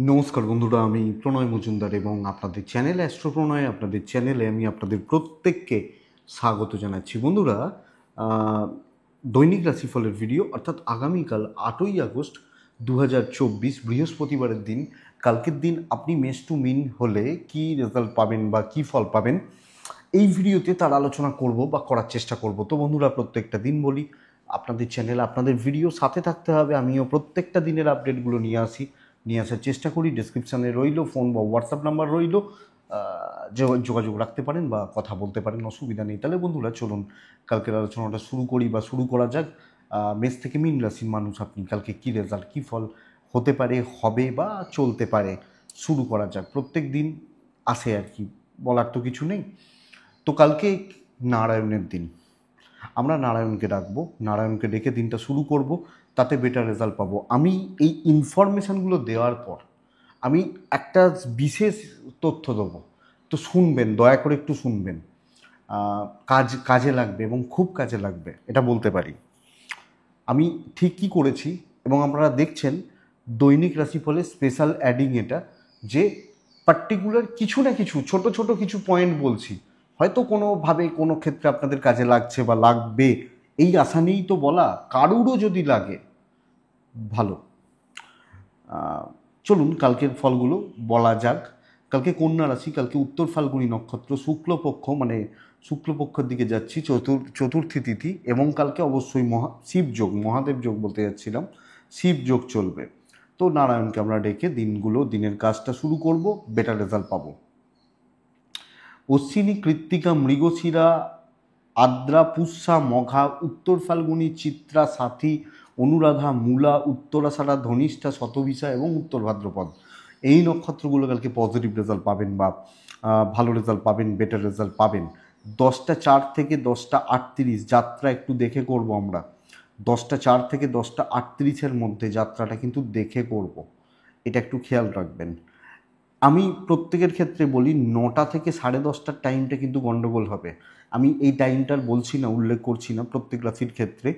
নমস্কার বন্ধুরা, আমি প্রণয় মজুমদার এবং আপনাদের চ্যানেল অ্যাস্ট্রো প্রণয়, আপনাদের চ্যানেলে আমি আপনাদের প্রত্যেককে স্বাগত জানাচ্ছি। বন্ধুরা, দৈনিক রাশিফলের ভিডিও অর্থাৎ আগামীকাল 8ই আগস্ট 2024 বৃহস্পতিবারের দিন, কালকের দিন আপনি মেষ টু মিন হলে কি রেজাল্ট পাবেন বা কি ফল পাবেন এই ভিডিওতে তার আলোচনা করব বা করার চেষ্টা করব। তো বন্ধুরা, প্রত্যেকটা দিন বলি আপনাদের চ্যানেল আপনাদের ভিডিও সাথে থাকতে হবে। আমিও প্রত্যেকটা দিনের আপডেটগুলো নিয়ে আসার চেষ্টা করি। ডিসক্রিপশানে রইলো ফোন বা হোয়াটসঅ্যাপ নাম্বার রইলো, যোগাযোগ রাখতে পারেন বা কথা বলতে পারেন, অসুবিধা নেই। তাহলে বন্ধুরা চলুন কালকের আলোচনাটা শুরু করি বা শুরু করা যাক। মেষ থেকে মীন রাশির মানুষ আপনি কালকে কী রেজাল্ট কী ফল হতে পারে, হবে বা চলতে পারে, শুরু করা যাক। প্রত্যেক দিন আসে আর কি, বলার তো কিছু নেই। তো কালকে নারায়ণের দিন, আমরা নারায়ণকে ডাকবো, নারায়ণকে ডেকে দিনটা শুরু করব, তাতে বেটার রেজাল্ট পাবো। আমি এই ইনফরমেশানগুলো দেওয়ার পর আমি একটা বিশেষ তথ্য দেবো, তো শুনবেন, দয়া করে একটু শুনবেন। কাজে লাগবে এবং খুব কাজে লাগবে, এটা বলতে পারি। আমি ঠিক কী করেছি এবং আপনারা দেখছেন দৈনিক রাশিফলে স্পেশাল অ্যাডিং এটা, যে পার্টিকুলার কিছু না কিছু ছোট ছোট কিছু পয়েন্ট বলছি, হয়তো কোনোভাবে কোনো ক্ষেত্রে আপনাদের কাজে লাগছে বা লাগবে, এই আশা নিয়েই তো বলা। কারুরও যদি লাগে ভালো। চলুন কালকের ফলগুলো বলা যাক। কালকে কন্যা রাশি, কালকে উত্তর ফাল্গুনী নক্ষত্র, শুক্লপক্ষ, মানে শুক্লপক্ষের দিকে যাচ্ছি, চতুর্থী তিথি, এবং কালকে অবশ্যই শিবযোগ, মহাদেব যোগ বলতে যাচ্ছিলাম, শিবযোগ চলবে। তো নারায়ণকে আমরা ডেকে দিনের কাজটা শুরু করব, বেটার রেজাল্ট পাবো। অশ্বিনী, কৃত্তিকা, মৃগশিরা, আদ্রা, পুষ্যা, মঘা, উত্তর ফাল্গুনী, চিত্রা, সাথী, অনুরাধা, মূলা, উত্তরাষাঢ়া, ধনিষ্ঠা, শতভিষা এবং উত্তর ভাদ্রপদ, এই নক্ষত্রগুলো কালকে পজিটিভ রেজাল্ট পাবেন বা ভালো রেজাল্ট পাবেন, বেটার রেজাল্ট পাবেন। 10টা 4 থেকে 10টা 38 যাত্রা একটু দেখে করব আমরা। 10টা 4 থেকে 10টা 38-এর মধ্যে যাত্রাটা কিন্তু দেখে করব, এটা একটু খেয়াল রাখবেন। আমি প্রত্যেকের ক্ষেত্রে বলি 9টা থেকে 10:30টার টাইমটা কিন্তু গন্ডগোল হবে। আমি এই টাইমটার বলছি না, উল্লেখ করছি না, প্রত্যেক রাশির ক্ষেত্রে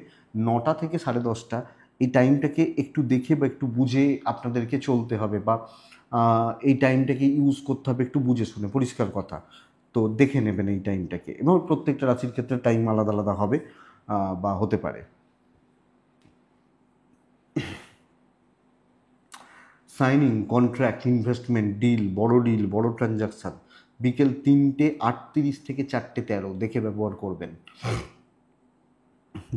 9টা থেকে 10:30 এই টাইমটাকে একটু দেখে বা একটু বুঝে আপনাদেরকে চলতে হবে, বা এই টাইমটাকে ইউজ করতে হবে একটু বুঝে শুনে, পরিষ্কার কথা। তো দেখে নেবেন এই টাইমটাকে, এবং প্রত্যেকটা রাশির ক্ষেত্রে টাইম আলাদা আলাদা হবে বা হতে পারে। সাইনিং, কন্ট্রাক্ট, ইনভেস্টমেন্ট, ডিল, বড় ট্রানজাকশান বিকেল 3টে 38 থেকে 4টে 13 দেখে ব্যবহার করবেন।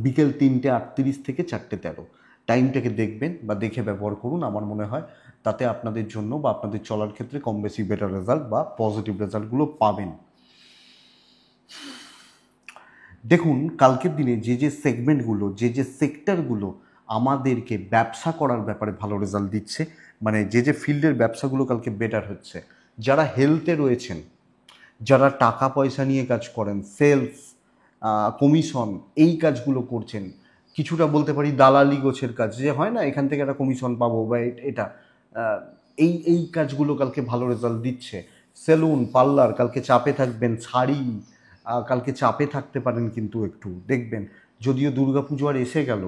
বিকেল 3টে 38 থেকে 4টে 13 টাইমটাকে দেখবেন বা দেখে ব্যবহার করুন। আমার মনে হয় তাতে আপনাদের জন্য বা আপনাদের চলার ক্ষেত্রে কম বেশি বেটার রেজাল্ট বা পজিটিভ রেজাল্টগুলো পাবেন। দেখুন কালকের দিনে যে সেগমেন্টগুলো, যে সেক্টরগুলো আমাদেরকে ব্যবসা করার ব্যাপারে ভালো রেজাল্ট দিচ্ছে, মানে যে ফিল্ডের ব্যবসাগুলো কালকে বেটার হচ্ছে, যারা হেলথে রয়েছেন, যারা টাকা পয়সা নিয়ে কাজ করেন, সেলস, কমিশন, এই কাজগুলো করছেন, কিছুটা বলতে পারি দালালি গোছের কাজ, যে হয় না এখান থেকে একটা কমিশন পাবো বা এটা, এই কাজগুলো কালকে ভালো রেজাল্ট দিচ্ছে। সেলুন, পার্লার কালকে চাপে থাকবেন। শাড়ি কালকে চাপে থাকতে পারেন, কিন্তু একটু দেখবেন, যদিও দুর্গাপুজো আর এসে গেল,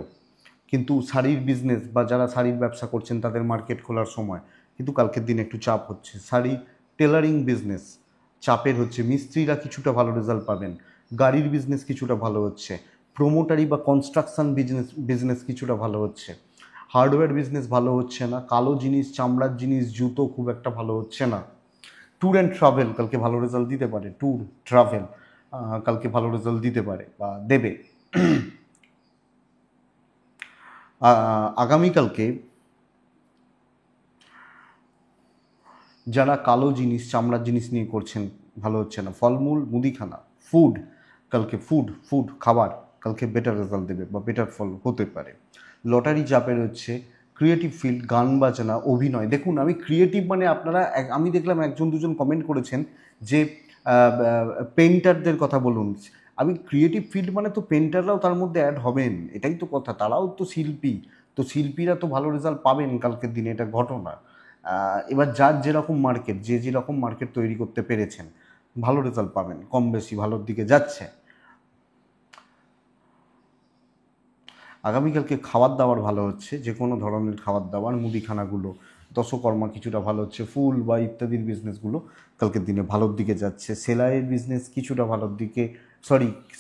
কিন্তু শাড়ির বিজনেস বা যারা শাড়ির ব্যবসা করছেন তাদের মার্কেট খোলার সময় কিন্তু কালকের দিন একটু চাপ হচ্ছে। শাড়ি, টেলারিং বিজনেস চাপের হচ্ছে, মিস্ত্রিরা কিছুটা ভালো রেজাল্ট পাবেন, গাড়ির বিজনেস কিছুটা ভালো হচ্ছে, প্রোমোটারি বা কনস্ট্রাকশন বিজনেস কিছুটা ভালো হচ্ছে, হার্ডওয়্যার বিজনেস ভালো হচ্ছে না, কালো জিনিস, চামড়ার জিনিস, জুতো খুব একটা ভালো হচ্ছে না। ট্যুর অ্যান্ড ট্রাভেল কালকে ভালো রেজাল্ট দিতে পারে, ট্যুর ট্রাভেল কালকে ভালো রেজাল্ট দিতে পারে বা দেবে। আগামীকালকে যারা কালো জিনিস, চামড়ার জিনিস নিয়ে করছেন, ভালো হচ্ছে না। ফলমূল, মুদিখানা, ফুড, কালকে ফুড খাবার কালকে বেটার রেজাল্ট দেবে বা বেটার ফল হতে পারে। লটারি চাপের হচ্ছে, ক্রিয়েটিভ ফিল্ড, গান বাজনা, অভিনয়। দেখুন আমি ক্রিয়েটিভ মানে আপনারা আমি দেখলাম 1-2জন কমেন্ট করেছেন যে পেইন্টারদের কথা বলুন। আমি ক্রিয়েটিভ ফিল্ড মানে তো পেইন্টাররাও তার মধ্যে অ্যাড হবেন, এটাই তো কথা, তারাও তো শিল্পী। তো শিল্পীরা তো ভালো রেজাল্ট পাবেন কালকের দিনে, এটা ঘটনা। এবার যার যেরকম মার্কেট, যেরকম মার্কেট তৈরি করতে পেরেছেন, ভালো রেজাল্ট পাবেন, কম বেশি ভালোর দিকে যাচ্ছে। আগামীকালকে খাবার দাবার ভালো হচ্ছে, যে কোনো ধরনের খাবার দাবার, মুদিখানাগুলো দশকর্মা কিছুটা ভালো হচ্ছে, ফুল বা ইত্যাদির বিজনেসগুলো কালকের দিনে ভালোর দিকে যাচ্ছে। সেলাইয়ের বিজনেস কিছুটা ভালোর দিকে,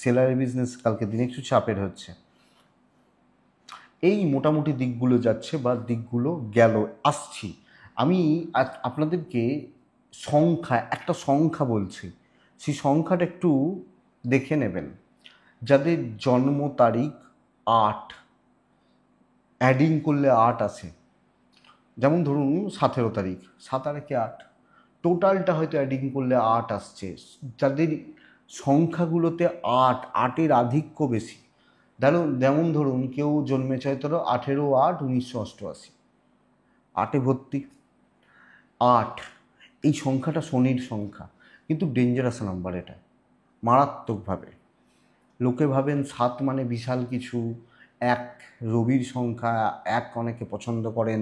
সেলাইয়ের বিজনেস কালকের দিনে একটু চাপের হচ্ছে। এই মোটামুটি দিকগুলো যাচ্ছে বা দিকগুলো গেল। আসছি আমি আপনাদেরকে একটা সংখ্যা বলছি, সেই সংখ্যাটা একটু দেখে নেবেন। যাদের জন্ম তারিখ 8, অ্যাডিং করলে 8 আসে, যেমন ধরুন 17 তারিখ, 7 আর 8, টোটালটা হয়তো অ্যাডিং করলে 8 আসছে। যাদের সংখ্যাগুলোতে 8-8-এর আধিক্য বেশি, যেমন ধরুন কেউ জন্মেছে হয়তো 18/8/1988, 8-এ ভর্তি। 8 এই সংখ্যাটা শনির সংখ্যা, কিন্তু ডেঞ্জারাস নাম্বার, এটা মারাত্মকভাবে। লোকে ভাবেন 7 মানে বিশাল কিছু, 1 রবির সংখ্যা, 1 অনেকে পছন্দ করেন,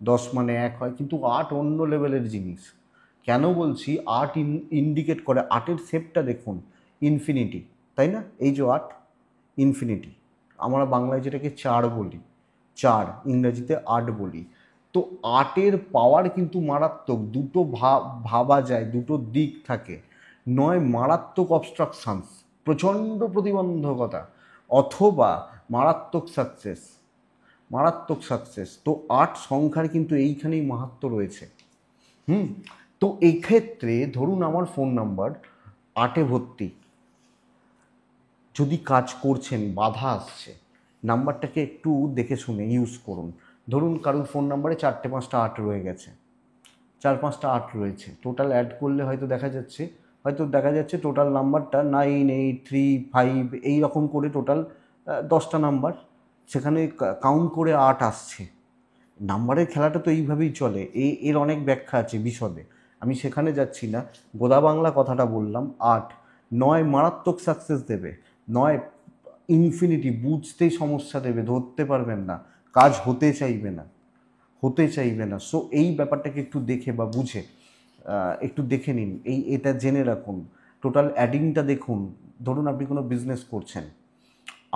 10 মানে 1 হয়, কিন্তু 8 অন্য লেভেলের জিনিস। কেন বলছি? 8 ইন্ডিকেট করে, 8-এর শেপটা দেখুন, ইনফিনিটি, তাই না? এই যে 8 ইনফিনিটি, আমরা বাংলায় যেটাকে 4 বলি, 4 ইংরেজিতে 8 বলি। তো 8-এর পাওয়ার কিন্তু মারাত্মক। দুটো ভাবা যায়, দুটো দিক থাকে, নয় মারাত্মক অবস্ট্রাকশনস, প্রচণ্ড প্রতিবন্ধকতা, অথবা মারাত্মক সাকসেস, মারাত্মক সাকসেস। তো 8 সংখ্যার কিন্তু এইখানেই মাহাত্ম্য রয়েছে। তো এই ক্ষেত্রে ধরুন আমার ফোন নাম্বার 8-এ ভর্তি, যদি কাজ করছেন বাধা আসছে, নাম্বারটাকে একটু দেখে শুনে ইউজ করুন। ধরুন কারোর ফোন নাম্বারে 4-5টা 8 রয়ে গেছে, 4-5টা 8 রয়েছে, টোটাল অ্যাড করলে হয়তো দেখা যাচ্ছে টোটাল নাম্বারটা 983 5, এই রকম করে টোটাল 10টা নাম্বার, সেখানে কাউন্ট করে 8 আসছে। নাম্বারের খেলাটা তো এইভাবেই চলে, এর অনেক ব্যাখ্যা আছে বিশদে, আমি সেখানে যাচ্ছি না। গোদা বাংলা কথাটা বললাম। 8 নয় মারাত্মক সাকসেস দেবে, নয় ইনফিনিটি, বুঝতেই সমস্যা দেবে, ধরতে পারবেন না, কাজ হতে চাইবে না। সো এই ব্যাপারটাকে একটু দেখে বা বুঝে একটু দেখে নিন, এটা জেনে রাখুন। টোটাল অ্যাডিংটা দেখুন। ধরুন আপনি কোনো বিজনেস করছেন,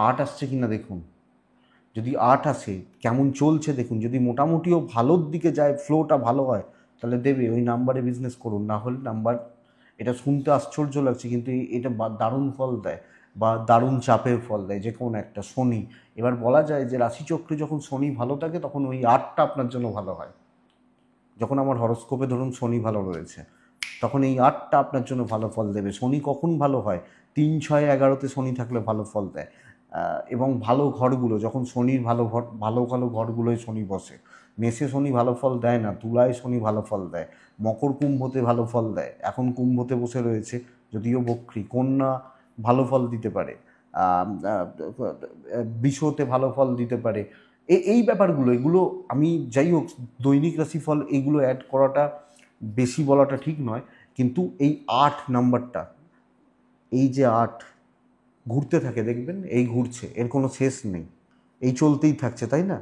8 আসছে কি না দেখুন। যদি 8 আসে, কেমন চলছে দেখুন। যদি মোটামুটিও ভালোর দিকে যায়, ফ্লোটা ভালো হয়, তাহলে দেবে, ওই নাম্বারে বিজনেস করুন। না হলে নাম্বার, এটা শুনতে আশ্চর্য লাগছে কিন্তু এটা দারুণ ফল দেয় বা দারুণ চাপের ফল দেয়, যে কোনো একটা। শনি, এবার বলা যায় যে রাশিচক্রে যখন শনি ভালো থাকে তখন ওই 8টা আপনার জন্য ভালো হয়। যখন আমার হরস্কোপে ধরুন শনি ভালো রয়েছে, তখন এই 8টা আপনার জন্য ভালো ফল দেবে। শনি কখন ভালো হয়? 3-6-11-তে শনি থাকলে ভালো ফল দেয়। এবং ভালো ঘরগুলো, যখন শনির ভালো ঘরগুলোয় শনি বসে। মেষে শনি ভালো ফল দেয় না, তুলায় শনি ভালো ফল দেয়, মকর কুম্ভতে ভালো ফল দেয়, এখন কুম্ভতে বসে রয়েছে, যদিও বক্রী। কন্যা ভালো ফল দিতে পারে, বিশ্বতে ভালো ফল দিতে পারে। এই ব্যাপারগুলো, এগুলো আমি যাই হোক দৈনিক রাশিফল এগুলো অ্যাড করাটা, বেশি বলাটা ঠিক নয়, কিন্তু এই 8 নাম্বারটা, এই যে 8 ঘুরতে থাকে দেখবেন, এই ঘুরছে, এর কোনো শেষ নেই, এই চলতেই থাকছে, তাই না?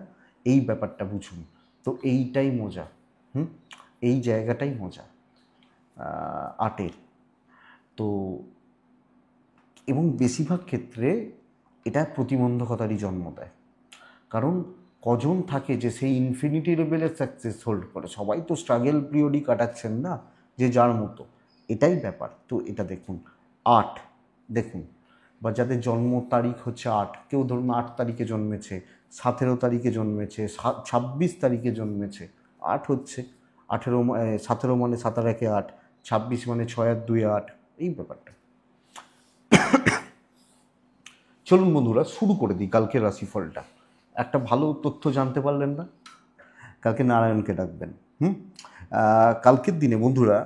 এই ব্যাপারটা বুঝুন। তো এইটাই মজা, এই জায়গাটাই মজা 8-এর। তো এবং বেশিরভাগ ক্ষেত্রে এটা প্রতিবন্ধকতারই জন্ম দেয়। কারণ কজন থাকে যে সেই ইনফিনিটি লেভেলের সাকসেস হোল্ড করে? সবাই তো স্ট্রাগল পিরিয়ডই কাটাচ্ছেন না, যে যার মতো। এটাই ব্যাপার। তো এটা দেখুন, 8 দেখুন, বা যাদের জন্ম তারিখ হচ্ছে 8, কেউ ধরুন 8 তারিখে জন্মেছে, 17 তারিখে জন্মেছে, 26 তারিখে জন্মেছে, 8 হচ্ছে। 17 মানে 7 আর 1 8, 26 মানে 6 আর 2 8, এই ব্যাপারটা। চলুন বন্ধুরা, শুরু করে দিই কালকের রাশিফলটা। একটা ভালো তথ্য জানতে পারলেন না? কালকে নারায়ণকে ডাকবেন। কালকের দিনে বন্ধুরা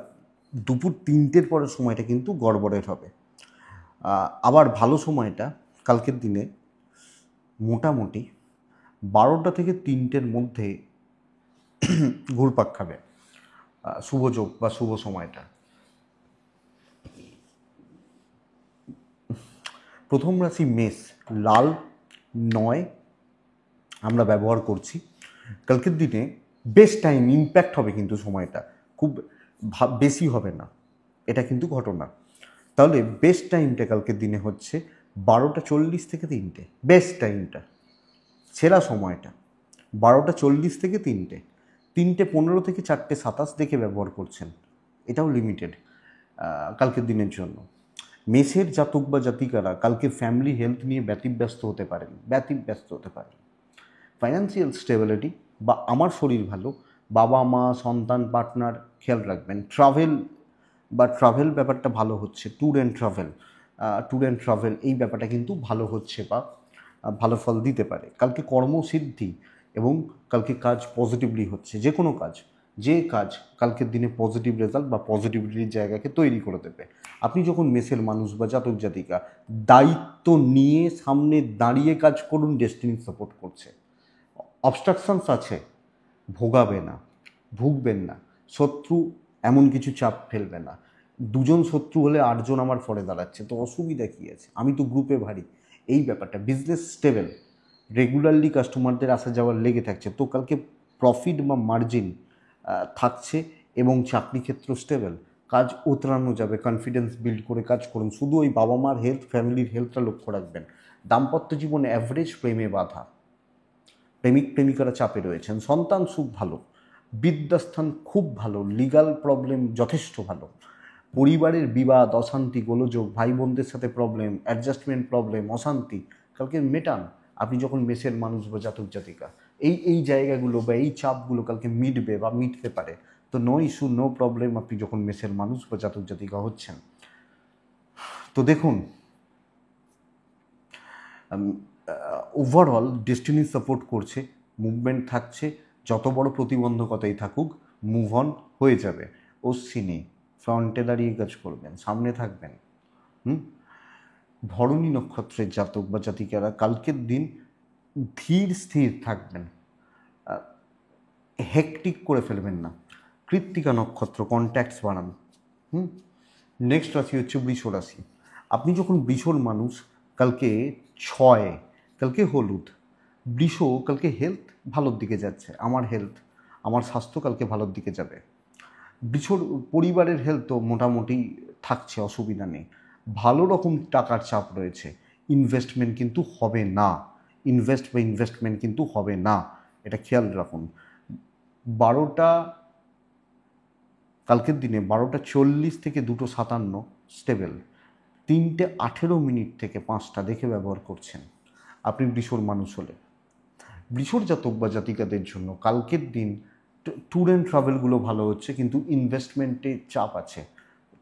দুপুর 3টের পরের সময়টা কিন্তু গড়বড়ের হবে। আবার ভালো সময়টা কালকের দিনে মোটামুটি 12টা থেকে 3টের মধ্যে ঘুরপাক খাবে শুভযোগ বা শুভ সময়টা। প্রথম রাশি মেষ, লাল 9 আমরা ব্যবহার করছি। কালকের দিনে বেস্ট টাইম, ইম্প্যাক্ট হবে কিন্তু সময়টা খুব বেশি হবে না, এটা কিন্তু ঘটনা। তাহলে বেস্ট টাইমটা কালকের দিনে হচ্ছে 12টা 40 থেকে 3টে, বেস্ট টাইমটা, সেরা সময়টা 12টা 40 থেকে 3টে। 3:15 থেকে 4:27 দেখে ব্যবহার করছেন, এটাও লিমিটেড কালকের দিনের জন্য। মেষের জাতক বা জাতিকারা কালকে ফ্যামিলি হেলথ নিয়ে ব্যতিব্যস্ত হতে পারেন। ফাইন্যান্সিয়াল স্টেবিলিটি বা আমার শরীর ভালো, বাবা মা সন্তান পার্টনার খেয়াল রাখবেন। ট্রাভেল ব্যাপারটা ভালো হচ্ছে, ট্যুর অ্যান্ড ট্রাভেল এই ব্যাপারটা কিন্তু ভালো হচ্ছে বা ভালো ফল দিতে পারে। কালকে কর্মসিদ্ধি এবং কালকে কাজ পজিটিভলি হচ্ছে, যে কাজ কালকের দিনে পজিটিভ রেজাল্ট বা পজিটিভিটির জায়গাকে তৈরি করে দেবে। আপনি যখন মেসের মানুষ বা জাতক জাতিকা দায়িত্ব নিয়ে সামনে দাঁড়িয়ে কাজ করুন, ডেস্টিনি সাপোর্ট করছে। অবস্ট্রাকশনস আছে, ভুগবেন না। শত্রু এমন কিছু চাপ ফেলবে না। 2জন শত্রু হলে 8জন আমার ফরে দাঁড়াচ্ছে, তো অসুবিধা কী আছে? আমি তো গ্রুপে ভারী। এই ব্যাপারটা বিজনেস স্টেবল, রেগুলারলি কাস্টমারদের আসা যাওয়ার লেগে থাকছে, তো কালকে প্রফিট বা মার্জিন থাকছে এবং চাকরি ক্ষেত্র স্টেবল। কাজ উতরানো যাবে, কনফিডেন্স বিল্ড করে কাজ করুন। শুধু ওই বাবা মার হেলথ, ফ্যামিলির হেলথটা লক্ষ্য রাখবেন। দাম্পত্য জীবনে অ্যাভারেজ, প্রেমে বাধা, প্রেমিকারা চাপে রয়েছেন। সন্তান সুখ ভালো, বিদ্যাস্থান খুব ভালো, লিগাল প্রবলেম যথেষ্ট ভালো। পরিবারের বিবাদ, অশান্তি, গোলযোগ, ভাই বোনদের সাথে প্রবলেম, অ্যাডজাস্টমেন্ট প্রবলেম, অশান্তি কালকে মেটান। আপনি যখন মেসের মানুষ বা জাতক জাতিকা এই জায়গাগুলো বা এই চাপগুলো কালকে মিটবে বা মিটতে পারে, তো নো ইস্যু, নো প্রবলেম। আপনি যখন মেসের মানুষ বা জাতক জাতিকা হচ্ছেন, তো দেখুন ওভারঅল ডেস্টিনি সাপোর্ট করছে, মুভমেন্ট থাকছে। যত বড় প্রতিবন্ধকতাই থাকুক, মুভ অন হয়ে যাবে। অশ্বিনী ফ্রন্টে দাঁড়িয়ে কাজ করবেন, সামনে থাকবেন। ভরণী নক্ষত্রের জাতক বা জাতিকারা কালকের দিন ধীর স্থির থাকবেন, হেকটিক করে ফেলবেন না। কৃত্তিকা নক্ষত্র, কন্ট্যাক্টস বাড়ান। নেক্সট রাশি হচ্ছে বৃষ রাশি। আপনি যখন বৃষর মানুষ, কালকে 6, কালকে হলুদ। বৃষ কালকে হেলথ ভালোর দিকে যাচ্ছে, আমার স্বাস্থ্য কালকে ভালোর দিকে যাবে। বৃষর পরিবারের হেলথ তো মোটামুটি থাকছে, অসুবিধা নেই। ভালো রকম টাকার চাপ রয়েছে, ইনভেস্টমেন্ট কিন্তু হবে না, এটা খেয়াল রাখুন। কালকের দিনে 12:40 থেকে 2:57 স্টেবল। 3:18 থেকে 5টা দেখে ব্যবহার করছেন আপনি বৃষর মানুষ হলে। বৃষর জাতক বা জাতিকাদের জন্য কালকের দিন ট্যুর অ্যান্ড ট্রাভেলগুলো ভালো হচ্ছে, কিন্তু ইনভেস্টমেন্টে চাপ আছে।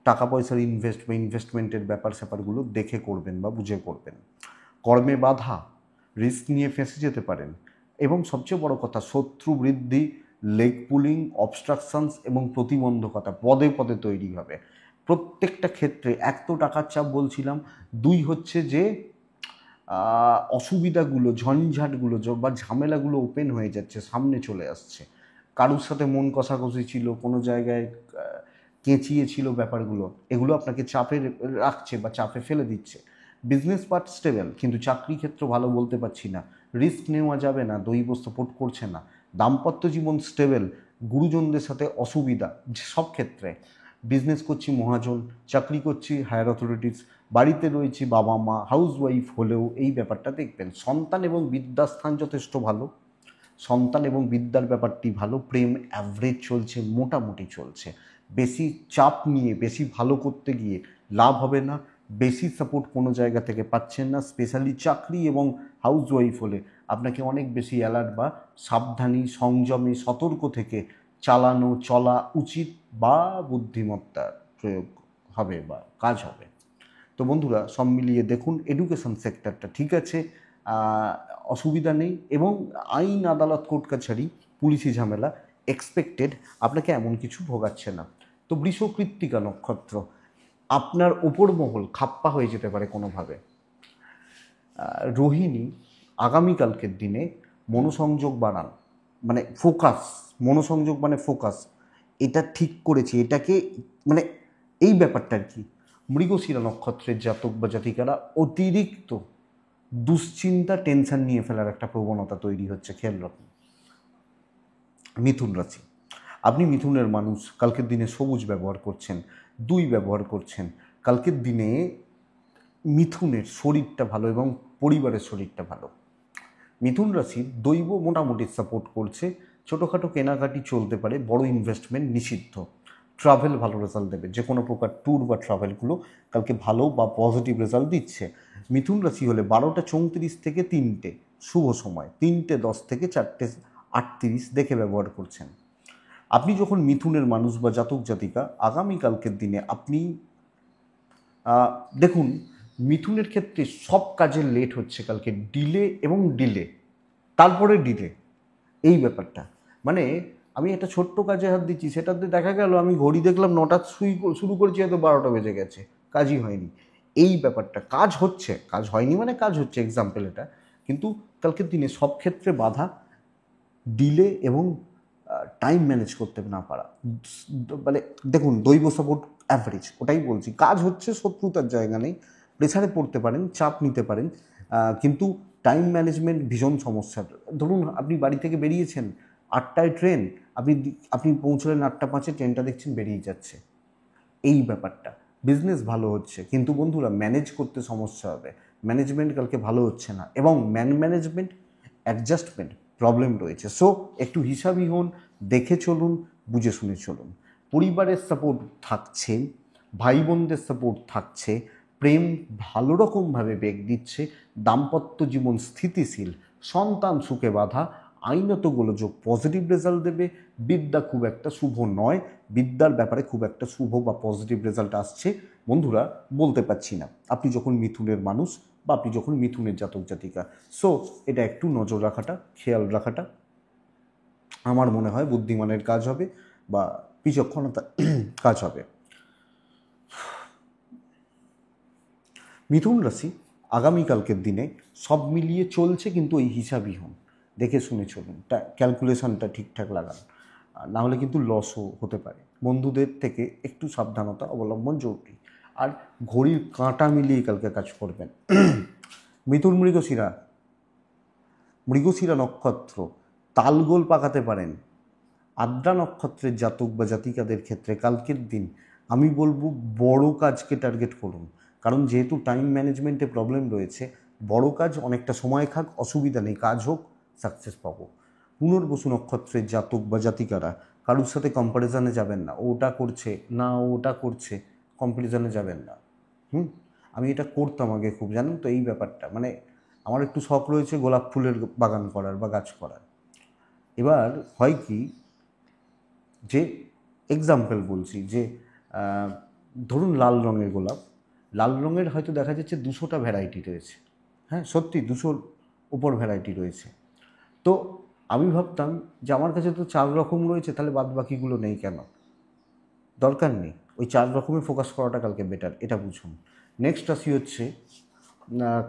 টাকা পয়সার ইনভেস্টমেন্টের স্যাপারগুলো দেখে করবেন বা বুঝে করবেন। কর্মে বাধা, রিস্ক নিয়ে ফেঁসে যেতে পারেন। এবং সবচেয়ে বড় কথা, শত্রু বৃদ্ধি, লেগ পুলিং, অবস্ট্রাকশনস এবং প্রতিবন্ধকতা পদে পদে তৈরি হবে প্রত্যেকটা ক্ষেত্রে। এক তো টাকার চাপ বলছিলাম, 2 হচ্ছে যে অসুবিধাগুলো, ঝঞ্ঝাটগুলো বা ঝামেলাগুলো ওপেন হয়ে যাচ্ছে, সামনে চলে আসছে। কারুর সাথে মন কষাকষি ছিল, কোনো জায়গায় কেঁচিয়ে ছিল ব্যাপারগুলো, এগুলো আপনাকে চাপে রাখছে বা চাপে ফেলে দিচ্ছে। বিজনেস পার্ট স্টেবল, কিন্তু চাকরি ক্ষেত্র ভালো বলতে পারছি না। রিস্ক নেওয়া যাবে না, দৈব সাপোর্ট করছে না। দাম্পত্য জীবন স্টেবল, গুরুজনদের সাথে অসুবিধা সব ক্ষেত্রে। বিজনেস করছি মহাজন, চাকরি করছি হায়ার অথরিটিস, বাড়িতে রয়েছি বাবা মা, হাউসওয়াইফ হলেও এই ব্যাপারটা দেখবেন। সন্তান এবং বিদ্যাস্থান যথেষ্ট ভালো, সন্তান এবং বিদ্যার ব্যাপারটি ভালো। প্রেম অ্যাভারেজ চলছে, মোটামুটি চলছে। বেশি চাপ নিয়ে বেশি ভালো করতে গিয়ে লাভ হবে না, বেশি সাপোর্ট কোনো জায়গা থেকে পাচ্ছেন না। স্পেশালি চাকরি এবং হাউসওয়াইফ হলে আপনাকে অনেক বেশি অ্যালার্ট বা সাবধানী, সংযমী, সতর্ক থেকে চলা উচিত বা বুদ্ধিমত্তার প্রয়োগ হবে বা কাজ হবে। তো বন্ধুরা, সব মিলিয়ে দেখুন এডুকেশন সেক্টরটা ঠিক আছে, অসুবিধা নেই। এবং আইন, আদালত, কোর্ট কাছারি, পুলিশি ঝামেলা এক্সপেক্টেড, আপনাকে এমন কিছু ভোগাচ্ছে না। তো বৃষ কৃত্তিকা নক্ষত্র, আপনার ওপর মহল খাপ্পা হয়ে যেতে পারে কোনোভাবে। রোহিণী, আগামীকালকের দিনে মনোসংযোগ বাড়ান, মানে ফোকাস, এটা ঠিক করেছি, এটাকে মানে এই ব্যাপারটা আর কি। মৃগশিরা নক্ষত্রের জাতক বা জাতিকারা অতিরিক্ত দুশ্চিন্তা, টেনশন নিয়ে ফেলার একটা প্রবণতা তৈরি হচ্ছে, খেয়াল রাখুন। মিথুন রাশি, আপনি মিথুনের মানুষ, কালকের দিনে সবুজ ব্যবহার করছেন, 2 ব্যবহার করছেন। কালকের দিনে মিথুনের শরীরটা ভালো এবং পরিবারের শরীরটা ভালো। মিথুন রাশির দৈব মোটামুটি সাপোর্ট করছে, ছোটোখাটো কেনাকাটি চলতে পারে, বড় ইনভেস্টমেন্ট নিষিদ্ধ। ট্রাভেল ভালো রেজাল্ট দেবে, যে কোনো প্রকার ট্যুর বা ট্রাভেলগুলো কালকে ভালো বা পজিটিভ রেজাল্ট দিচ্ছে। মিথুন রাশি হলে 12:34 থেকে 3টে শুভ সময়, 3:10 থেকে 4:38 দেখে ব্যবহার করছেন। আপনি যখন মিথুনের মানুষ বা জাতক জাতিকা, আগামীকালকের দিনে আপনি দেখুন, মিথুনের ক্ষেত্রে সব কাজে লেট হচ্ছে কালকে, ডিলে এবং ডিলে, তারপরে ডিলে, এই ব্যাপারটা। মানে আমি একটা ছোট্ট কাজে হাত দিচ্ছি, সেটাতে দেখা গেল আমি ঘড়ি দেখলাম 9টা শুরু করেছি, হয়তো 12টা বেজে গেছে, কাজই হয়নি। এই ব্যাপারটা, কাজ হচ্ছে, কাজ হয়নি মানে কাজ হচ্ছে, এক্সাম্পল এটা, কিন্তু কালকের দিনে সব ক্ষেত্রে বাধা, ডিলে এবং টাইম ম্যানেজ করতে না পারা। মানে দেখুন, দৈব সাপোর্ট অ্যাভারেজ, ওটাই বলছি, কাজ হচ্ছে, শত্রুতার জায়গা নেই, প্রেসারে পড়তে পারেন, চাপ নিতে পারেন, কিন্তু টাইম ম্যানেজমেন্ট ভীষণ সমস্যা। ধরুন আপনি বাড়ি থেকে বেরিয়েছেন, 8টায় ট্রেন, আপনি পৌঁছলেন 8:05, ট্রেনটা দেখছেন বেরিয়ে যাচ্ছে, এই ব্যাপারটা। বিজনেস ভালো হচ্ছে, কিন্তু বন্ধুরা ম্যানেজ করতে সমস্যা হবে, ম্যানেজমেন্ট কালকে ভালো হচ্ছে না, এবং ম্যানেজমেন্ট অ্যাডজাস্টমেন্ট প্রবলেম রয়েছে। সো একটু হিসাবই হন, দেখে চলুন, বুঝে শুনে চলুন। পরিবারের সাপোর্ট থাকছে, ভাই বোনদের সাপোর্ট থাকছে, প্রেম ভালো রকমভাবে বেগ দিচ্ছে, দাম্পত্য জীবন স্থিতিশীল, সন্তান সুখে বাঁধা, আইনত গোলযোগ পজিটিভ রেজাল্ট দেবে। বিদ্যা খুব একটা শুভ নয়, বিদ্যার ব্যাপারে খুব একটা শুভ বা পজিটিভ রেজাল্ট আসছে বন্ধুরা বলতে পারছি না, আপনি যখন মিথুনের মানুষ বা আপনি যখন মিথুনের জাতক জাতিকা। সো এটা একটু নজর রাখাটা, খেয়াল রাখাটা আমার মনে হয় বুদ্ধিমানের কাজ হবে বা বিচক্ষণতার কাজ হবে। মিথুন রাশি আগামীকালকের দিনে সব মিলিয়ে চলছে, কিন্তু এই হিসাবই হন, দেখে শুনে চলুন, ক্যালকুলেশনটা ঠিকঠাক লাগান, না হলে কিন্তু লসও হতে পারে। বন্ধুদের থেকে একটু সাবধানতা অবলম্বন জরুরি, আর ঘড়ির কাঁটা মিলিয়ে কালকে কাজ করবেন। মিথুন মৃগশিরা নক্ষত্র, তালগোল পাকাতে পারেন। আদ্রা নক্ষত্রের জাতক বা জাতিকাদের ক্ষেত্রে কালকের দিন আমি বলবো বড় কাজকে টার্গেট করুন, কারণ যেহেতু টাইম ম্যানেজমেন্টে প্রবলেম রয়েছে, বড় কাজ অনেকটা সময় খাক, অসুবিধা নেই, কাজ হোক, সাকসেস পাবো। পুনর্বসু নক্ষত্রের জাতক বা জাতিকারা কারোর সাথে কম্প্যারিজনে যাবেন না, ওটা করছে না ওটা করছে, কম্প্যারিজনে যাবেন না। আমি এটা করতাম আগে খুব, জানেন তো এই ব্যাপারটা, মানে আমার একটু শখ রয়েছে গোলাপ ফুলের বাগান করার বা গাছ করার। এবার হয় কি, যে এক্সাম্পল বলছি, যে ধরুন লাল রঙের গোলাপ, লাল রঙের হয়তো দেখা যাচ্ছে 200টা ভ্যারাইটি রয়েছে, হ্যাঁ সত্যি 200-র উপর ভ্যারাইটি রয়েছে। তো আমি ভাবতাম যে আমার কাছে তো 4 রকম রয়েছে, তাহলে বাদ বাকিগুলো নেই কেন? দরকার নেই, ওই 4 রকমে ফোকাস করাটা কালকে বেটার, এটা বুঝুন। নেক্সট রাশি হচ্ছে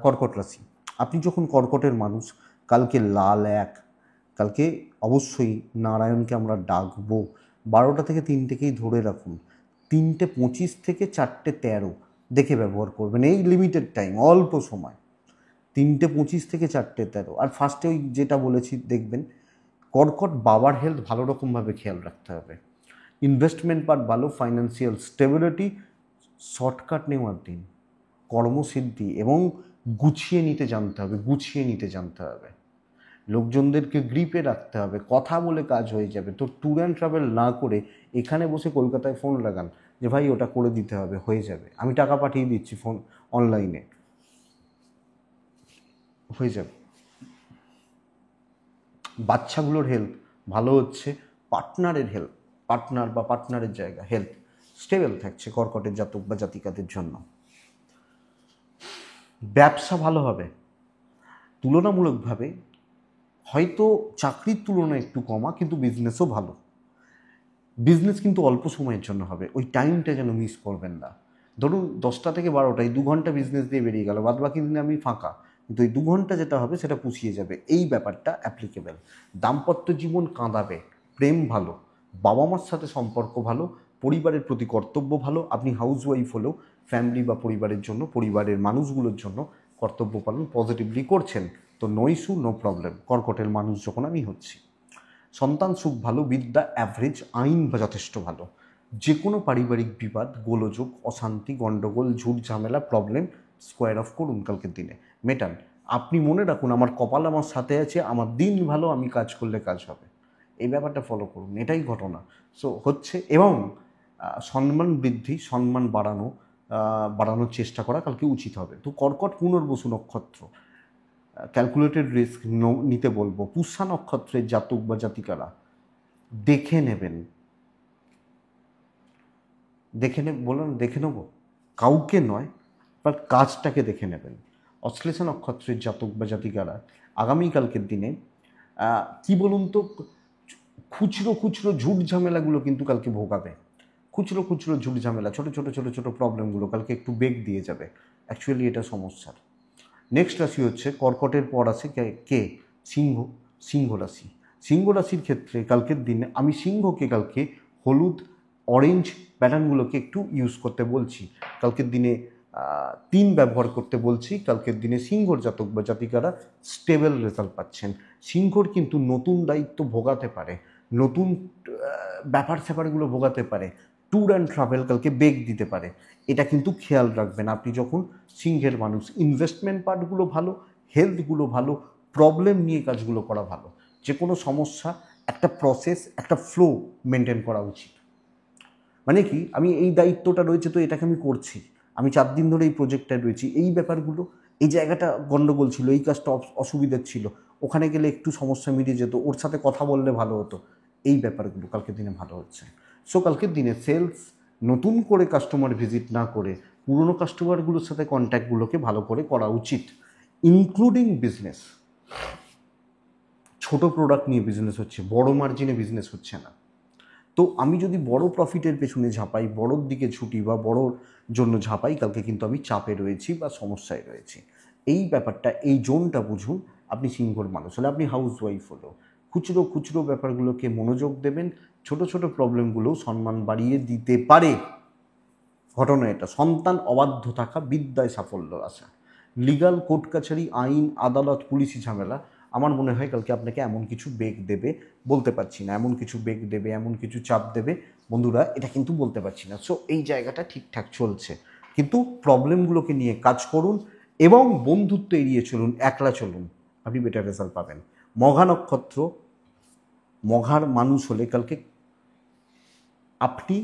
কর্কট রাশি। আপনি যখন কর্কটের মানুষ, কালকে লাল 1, কালকে অবশ্যই নারায়ণকে আমরা ডাকবো। 12টা থেকে 3টেকেই ধরে রাখুন, 3:25 থেকে 4:13 দেখে ব্যবহার করবেন, এই লিমিটেড টাইম, অল্প সময়, 3:25 থেকে 4:13। আর ফার্স্টে ওই যেটা বলেছি দেখবেন, কর্কট বাবার হেলথ ভালো রকমভাবে খেয়াল রাখতে হবে, ইনভেস্টমেন্ট পার্ট ভালো, ফাইন্যান্সিয়াল স্টেবিলিটি, শর্টকাট নেওয়ার দিন, কর্মসিদ্ধি এবং গুছিয়ে নিতে জানতে হবে, লোকজনদেরকে গ্রিপে রাখতে হবে, কথা বলে কাজ হয়ে যাবে। তো ট্যুর অ্যান্ড ট্রাভেল না করে এখানে বসে কলকাতায় ফোন লাগান যে ভাই ওটা করে দিতে হবে, হয়ে যাবে, আমি টাকা পাঠিয়ে দিচ্ছি, ফোন অনলাইনে হয়ে যাবে। বাচ্চাগুলোর হেলথ ভালো হচ্ছে, পার্টনারের জায়গা হেলথ স্টেবল থাকছে কর্কটের জাতক বা জাতিকাদের জন্য। ব্যবসা ভালো হবে তুলনামূলকভাবে, হয়তো চাকরির তুলনায় একটু কমা, কিন্তু বিজনেসও ভালো। বিজনেস কিন্তু অল্প সময়ের জন্য হবে, ওই টাইমটা যেন মিস করবেন না। ধরুন 10টা থেকে 12টা, এই 2 ঘন্টা বিজনেস দিয়ে বেরিয়ে গেল, বাদ বাকি দিনে আমি ফাঁকা, কিন্তু এই 2 ঘন্টা যেটা হবে সেটা পুষিয়ে যাবে, এই ব্যাপারটা অ্যাপ্লিকেবল। দাম্পত্য জীবন কাঁদাবে, প্রেম ভালো, বাবা মার সাথে সম্পর্ক ভালো, পরিবারের প্রতি কর্তব্য ভালো। আপনি হাউসওয়াইফ হলেও ফ্যামিলি বা পরিবারের জন্য, পরিবারের মানুষগুলোর জন্য কর্তব্য পালন পজিটিভলি করছেন, তো নো ইস্যু, নো প্রবলেম, কর্কটের মানুষ যখন আমি হচ্ছি। সন্তান সুখ ভালো, বিদ্যা অ্যাভারেজ, আইন বা যথেষ্ট ভালো। যে কোনো পারিবারিক বিবাদ, গোলযোগ, অশান্তি, গণ্ডগোল, ঝুট ঝামেলা, প্রবলেম স্কোয়ার অফ করুন কালকের দিনে, মেটান। আপনি মনে রাখুন, আমার কপাল আমার সাথে আছে, আমার দিন ভালো, আমি কাজ করলে কাজ হবে, এই ব্যাপারটা ফলো করুন, এটাই ঘটনা। সো হচ্ছে, এবং সম্মান বৃদ্ধি, সম্মান বাড়ানোর চেষ্টা করা কালকে উচিত হবে। তো কর্কট পুনর্বসু নক্ষত্র, ক্যালকুলেটেড রিস্ক নিতে বলবো। পুষ্যা নক্ষত্রের জাতক বা জাতিকারা দেখে নেবেন, দেখে নেব, কাউকে নয়, বাট কাজটাকে দেখে নেবেন। অশ্লেষা নক্ষত্রের জাতক বা জাতিকারা আগামীকালকের দিনে কি বলুন তো, খুচরো ঝুট ঝামেলাগুলো কিন্তু কালকে ভোগাবে। খুচরো ঝুট ঝামেলা, ছোট প্রবলেমগুলো কালকে একটু বেগ দিয়ে যাবে। অ্যাকচুয়ালি এটা সমস্যার। নেক্সট রাশি হচ্ছে কর্কটের পর আছে কে? সিংহ রাশি। সিংহ রাশির ক্ষেত্রে কালকের দিনে আমি সিংহকে কালকে হলুদ, অরেঞ্জ প্যাটার্নগুলোকে একটু ইউজ করতে বলছি। কালকের দিনে 3 ব্যবহার করতে বলছি। কালকের দিনে সিংহর জাতক বা জাতিকারা স্টেবল রেজাল্ট পাচ্ছেন। সিংহর কিন্তু নতুন দায়িত্ব ভোগাতে পারে, নতুন ব্যাপার স্যাপারগুলো ভোগাতে পারে, ট্যুর অ্যান্ড ট্রাভেল কালকে বেগ দিতে পারে। এটা কিন্তু খেয়াল রাখবেন আপনি যখন সিংহের মানুষ। ইনভেস্টমেন্ট পার্টগুলো ভালো, হেলথগুলো ভালো, প্রবলেম নিয়ে কাজগুলো করা ভালো। যে কোনো সমস্যা একটা প্রসেস, একটা ফ্লো মেনটেন করা উচিত। মানে কি, আমি এই দায়িত্বটা রয়েছে তো এটাকে আমি করছি, আমি 4 দিন ধরে এই প্রজেক্টটায় রয়েছি, এই ব্যাপারগুলো, এই জায়গাটা গণ্ডগোল ছিল, এই কাজটা অসুবিধার ছিল, ওখানে গেলে একটু সমস্যা মিটিয়ে যেত, ওর সাথে কথা বললে ভালো হতো, এই ব্যাপারগুলো কালকের দিনে ভালো হচ্ছে। সো কালকের দিনে সেলস, নতুন করে কাস্টমার ভিজিট না করে পুরনো কাস্টমারগুলোর সাথে কন্ট্যাক্টগুলোকে ভালো করে করা উচিত, ইনক্লুডিং বিজনেস। ছোট প্রোডাক্ট নিয়ে বিজনেস হচ্ছে, বড় মার্জিনে বিজনেস হচ্ছে না। তো আমি যদি বড় প্রফিটের পেছনে ঝাঁপাই, বড়োর দিকে ছুটি বা বড়োর জন্য ঝাঁপাই, কালকে কিন্তু আমি চাপে রয়েছি বা সমস্যায় রয়েছি। এই ব্যাপারটা, এই জোনটা বুঝুন। আপনি সিংহর মানুষ হলে, আপনি হাউস ওয়াইফ হলেও খুচরো ব্যাপারগুলোকে মনোযোগ দেবেন। ছোট প্রবলেমগুলোও সম্মান বাড়িয়ে দিতে পারে। ঘটনা এটা। সন্তান অবাধ্য থাকা, বিদ্যায় সাফল্য আসা, লিগাল কোর্ট কাছারি, আইন আদালত, পুলিশি ঝামেলা, আমার মনে হয় কালকে আপনাকে এমন কিছু বেগ দেবে, বলতে পারছি না, এমন কিছু বেগ দেবে, এমন কিছু চাপ দেবে বন্ধুরা, এটা কিন্তু বলতে পারছি না। সো এই জায়গাটা ঠিকঠাক চলছে, কিন্তু প্রবলেমগুলোকে নিয়ে কাজ করুন এবং বন্ধুত্ব এড়িয়ে চলুন, একলা চলুন, আপনি বেটার রেজাল্ট পাবেন। মঘা নক্ষত্র, মঘার মানুষ হলে কালকে আপনি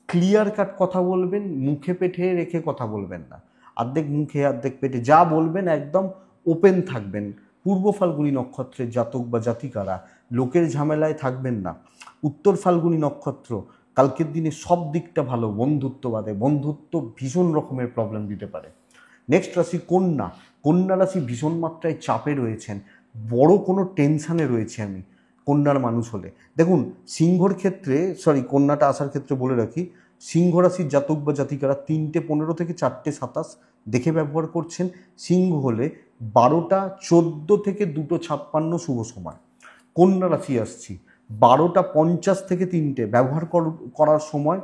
ক্লিয়ার কাট কথা বলবেন, মুখে পেটে রেখে কথা বলবেন না, অর্ধেক মুখে অর্ধেক পেটে, যা বলবেন একদম ওপেন থাকবেন। পূর্ব ফাল্গুনী নক্ষত্রের জাতক বা জাতিকারা লোকের ঝামেলায় থাকবেন না। উত্তর ফাল্গুনী নক্ষত্র, কালকের দিনে সব দিকটা ভালো, বন্ধুত্ব বাদে, বন্ধুত্ব ভীষণ রকমের প্রবলেম দিতে পারে। নেক্সট রাশি কন্যা রাশি ভীষণ মাত্রায় চাপে রয়েছেন, বড় কোনো টেনশানে রয়েছে আমি কন্যার মানুষ হলে। দেখুন সিংহর ক্ষেত্রে, কন্যাটা আসার ক্ষেত্রে বলে রাখি, সিংহ রাশির জাতক বা জাতিকারা 3:15 থেকে 4:27 দেখে ব্যবহার করছেন। সিংহ হলে 12:14 থেকে 2:56 শুভ সময়। কন্যা রাশি আসছি 12:50 থেকে 3টে ব্যবহার করার সময়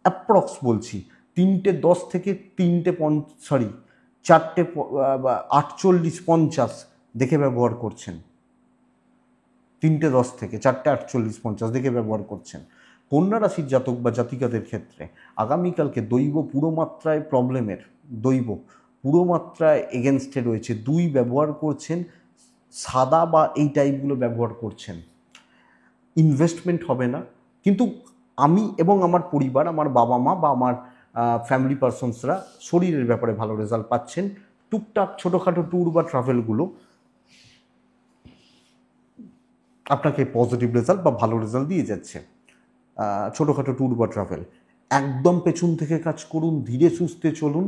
অ্যাপ্রক্স বলছি 3:10 থেকে 4:48-50 দেখে ব্যবহার করছেন। 3:10 থেকে 4:48-50 দেখে ব্যবহার করছেন। কন্যা রাশির জাতক বা জাতিকাদের ক্ষেত্রে আগামীকালকে দৈব পুরোমাত্রায় প্রবলেমের, দৈব পুরোমাত্রায় এগেনস্টে রয়েছে। 2 ব্যবহার করছেন, সাদা বা এই টাইপগুলো ব্যবহার করছেন। ইনভেস্টমেন্ট হবে না, কিন্তু আমি এবং আমার পরিবার, আমার বাবা মা বা আমার ফ্যামিলি পারসনসরা শরীরের ব্যাপারে ভালো রেজাল্ট পাচ্ছেন। টুকটাক ছোটোখাটো ট্যুর বা ট্রাভেলগুলো আপনাকে পজিটিভ রেজাল্ট বা ভালো রেজাল্ট দিয়ে যাচ্ছে। ছোটোখাটো ট্যুর বা ট্রাভেল, একদম পেছন থেকে কাজ করুন, ধীরে সুস্থে চলুন,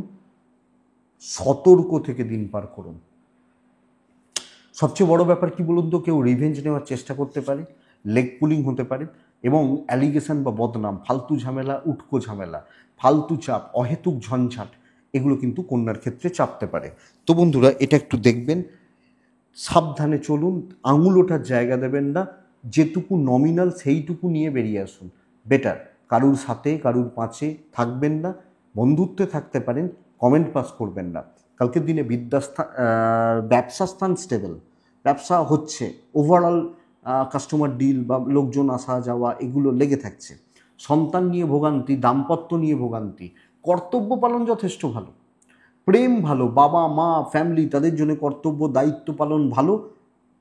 সতর্ক থেকে দিন পার করুন। সবচেয়ে বড় ব্যাপার কি বলুন তো, কেউ রিভেঞ্জ নেওয়ার চেষ্টা করতে পারে, লেগ পুলিং হতে পারে, এবং অ্যালিগেশন বা বদনাম, ফালতু ঝামেলা, উটকো ঝামেলা, ফালতু চাপ, অহেতুক ঝঞ্ঝাট, এগুলো কিন্তু কন্যার ক্ষেত্রে চাপতে পারে। তো বন্ধুরা এটা একটু দেখবেন, সাবধানে চলুন, আঙুল ওঠার জায়গা দেবেন না, যেটুকু নমিনাল সেইটুকু নিয়ে বেরিয়ে আসুন, বেটার। কারুর সাথে কারুর পাশে থাকবেন না, বন্ধুত্বে থাকতে পারেন, কমেন্ট পাস করবেন না। কালকের দিনে ব্যবসা স্থান স্টেবল, ব্যবসা হচ্ছে, ওভারঅল কাস্টমার ডিল বা লোকজন আসা যাওয়া এগুলো লেগে থাকছে। সন্তান নিয়ে ভোগান্তি, দাম্পত্য নিয়ে ভোগান্তি, কর্তব্য পালন যথেষ্ট ভালো, প্রেম ভালো, বাবা মা ফ্যামিলি তাদের জন্য কর্তব্য দায়িত্ব পালন ভালো,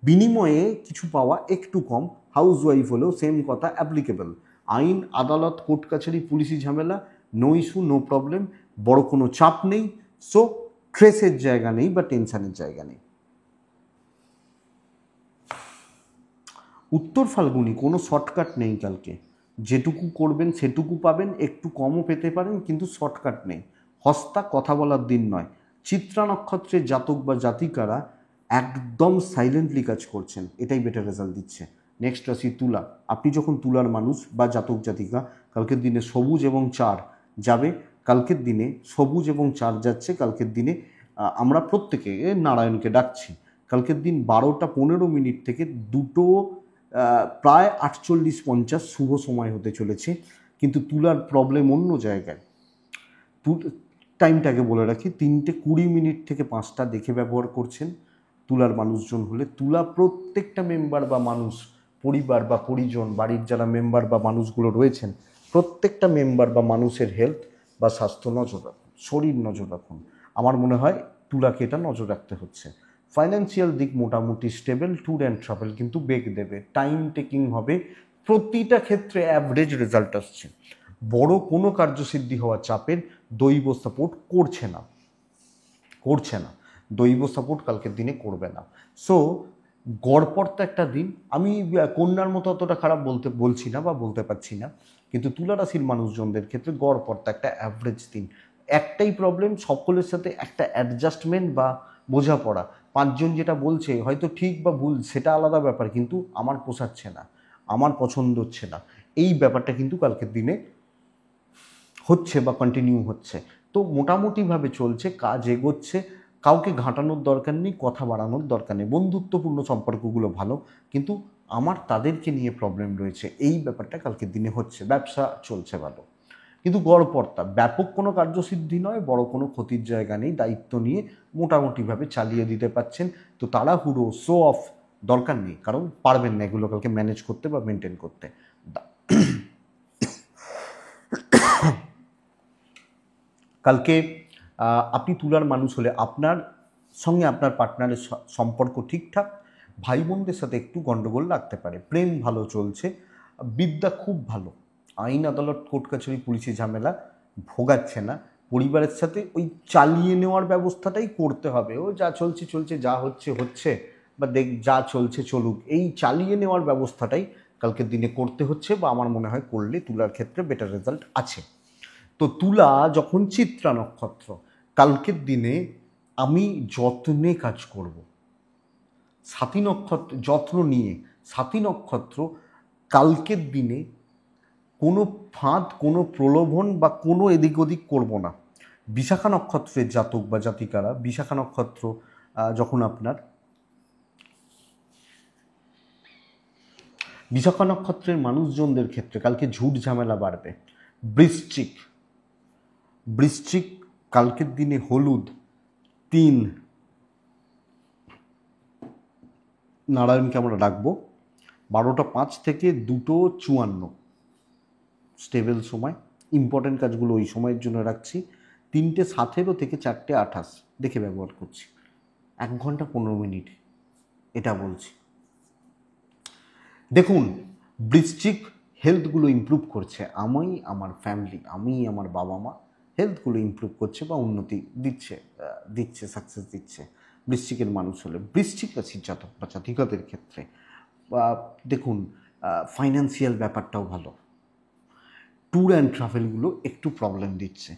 বিনিময়ে কিছু পাওয়া একটু কম, হাউসওয়াইফ হলেও সেম কথা অ্যাপ্লিকেবল। আইন, আদালত, কোর্ট কাছারি, পুলিশি ঝামেলা, নো ইস্যু, নো প্রবলেম, বড় কোনো চাপ নেই। সো স্ট্রেসের জায়গা নেই বা টেনশানের জায়গা নেই। উত্তর ফাল্গুনি কোনো শর্টকাট নেই কালকে। যেটুকু করবেন সেটুকু পাবেন, একটু কমও পেতে পারেন, কিন্তু শর্টকাট নেই। হস্তা কথা বলার দিন নয়। চিত্রা নক্ষত্রের জাতক বা জাতিকারা একদম সাইলেন্টলি কাজ করছেন, এটাই বেটার রেজাল্ট দিচ্ছে। নেক্সট রাশি তুলা। আপনি যখন তুলার মানুষ বা জাতক জাতিকা, কালকের দিনে সবুজ এবং 4 যাবে। কালকের দিনে সবুজ এবং 4 যাচ্ছে। কালকের দিনে আমরা প্রত্যেকে নারায়ণকে ডাকছি। কালকের দিন 12টা 15 থেকে 2টো প্রায় 48-50 শুভ সময় হতে চলেছে। কিন্তু তুলার প্রবলেম অন্য জায়গায়। টাইমটাকে বলে রাখি, 3:20 থেকে 5টা দেখে ব্যবহার করছেন তুলার মানুষজন হলে। তুলা প্রত্যেকটা মেম্বার বা মানুষ, পরিবার বা পরিজন, বাড়ির যারা মেম্বার বা মানুষগুলো রয়েছেন, প্রত্যেকটা মেম্বার বা মানুষের হেলথ বা স্বাস্থ্য নজর রাখুন, শরীর নজর রাখুন। আমার মনে হয় তুলাকে এটা নজর রাখতে হচ্ছে। ফাইন্যান্সিয়াল দিক মোটামুটি স্টেবল। ট্যুর অ্যান্ড ট্রাভেল কিন্তু বেগ দেবে, টাইম টেকিং হবে, প্রতিটা ক্ষেত্রে অ্যাভারেজ রেজাল্ট আসছে। বড় কোনো কার্যসিদ্ধি হওয়া চাপের দৈব সাপোর্ট করছে না, দৈব সাপোর্ট কালকের দিনে করবে না। সো গড়পড়তা একটা দিন। আমি কন্যার মতো অতটা খারাপ বলছি না বা বলতে পারছি না, কিন্তু তুলা রাশির মানুষজনদের ক্ষেত্রে গড়পড়তা একটা অ্যাভারেজ দিন। একটাই প্রবলেম, সকলের সাথে একটা অ্যাডজাস্টমেন্ট বা বোঝাপড়া। 5জন যেটা বলছে হয়তো ঠিক বা ভুল সেটা আলাদা ব্যাপার, কিন্তু আমার পোষাচ্ছে না, আমার পছন্দ হচ্ছে না, এই ব্যাপারটা কিন্তু কালকের দিনে হচ্ছে বা কন্টিনিউ হচ্ছে। তো মোটামুটিভাবে চলছে, কাজ এগোচ্ছে, কাউকে ঘাঁটানোর দরকার নেই, কথা বাড়ানোর দরকার নেই। বন্ধুত্বপূর্ণ সম্পর্কগুলো ভালো, কিন্তু আমার তাদেরকে নিয়ে প্রবলেম রয়েছে, এই ব্যাপারটা কালকের দিনে হচ্ছে। ব্যবসা চলছে ভালো, কিন্তু গড়পড়তা ব্যাপক কোনো কার্যসিদ্ধি নয়, বড় কোনো ক্ষতির জায়গা নেই। দায়িত্ব নিয়ে মোটামুটিভাবে চালিয়ে দিতে পারছেন। তো তাড়াহুড়ো শো অফ দরকার নেই, কারণ পারবেন না এগুলো কালকে ম্যানেজ করতে বা মেনটেন করতে। কালকে আপনি তুলার মানুষ হলে আপনার সঙ্গে আপনার পার্টনারের সম্পর্ক ঠিকঠাক, ভাই বোনদের সাথে একটু গণ্ডগোল লাগতে পারে। প্রেম ভালো চলছে, বিদ্যা খুব ভালো, আইন আদালত কোর্ট কাছারি পুলিশি ঝামেলা ভোগাচ্ছে না। পরিবারের সাথে ওই চালিয়ে নেওয়ার ব্যবস্থাটাই করতে হবে। ও যা চলছে চলছে, যা হচ্ছে হচ্ছে, বা যা চলছে চলুক, এই চালিয়ে নেওয়ার ব্যবস্থাটাই কালকের দিনে করতে হচ্ছে, বা আমার মনে হয় করলে তুলার ক্ষেত্রে বেটার রেজাল্ট আছে। তো তুলা যখন চিত্রা নক্ষত্র, কালকের দিনে আমি যত্নে কাজ করব। সাথী নক্ষত্র যত্ন নিয়ে, সাথী নক্ষত্র কালকের দিনে কোনো ফাঁদ, কোনো প্রলোভন বা কোনো এদিক ওদিক করব না। বিশাখা নক্ষত্রের জাতক বা জাতিকারা, বিশাখা নক্ষত্র যখন আপনার, বিশাখা নক্ষত্রের মানুষজনদের ক্ষেত্রে কালকে ঝুট ঝামেলা বাড়বে। বৃশ্চিক কালকের দিনে হলুদ 3 নারায়ণকে আমরা ডাকবো। 12টা 5 থেকে 2টো 54 স্টেবল সময়। ইম্পর্টেন্ট কাজগুলো ওই সময়ের জন্য রাখছি। 3টে 17 থেকে 4টে 28 দেখে ব্যবহার করছি। 1 ঘন্টা 15 মিনিট, এটা বলছি। দেখুন, বৃশ্চিক হেলথগুলো ইমপ্রুভ করছে। আমি, আমার ফ্যামিলি, আমি, আমার বাবা মা হেলথগুলো ইমপ্রুভ করছে বা উন্নতি দিচ্ছে, সাকসেস দিচ্ছে বৃশ্চিকের মানুষ হলে। বৃশ্চিক রাশির জাতক বা জাতিকাদের ক্ষেত্রে দেখুন, ফাইন্যান্সিয়াল ব্যাপারটাও ভালো। ট্যুর অ্যান্ড ট্রাভেলগুলো একটু প্রবলেম দিচ্ছে।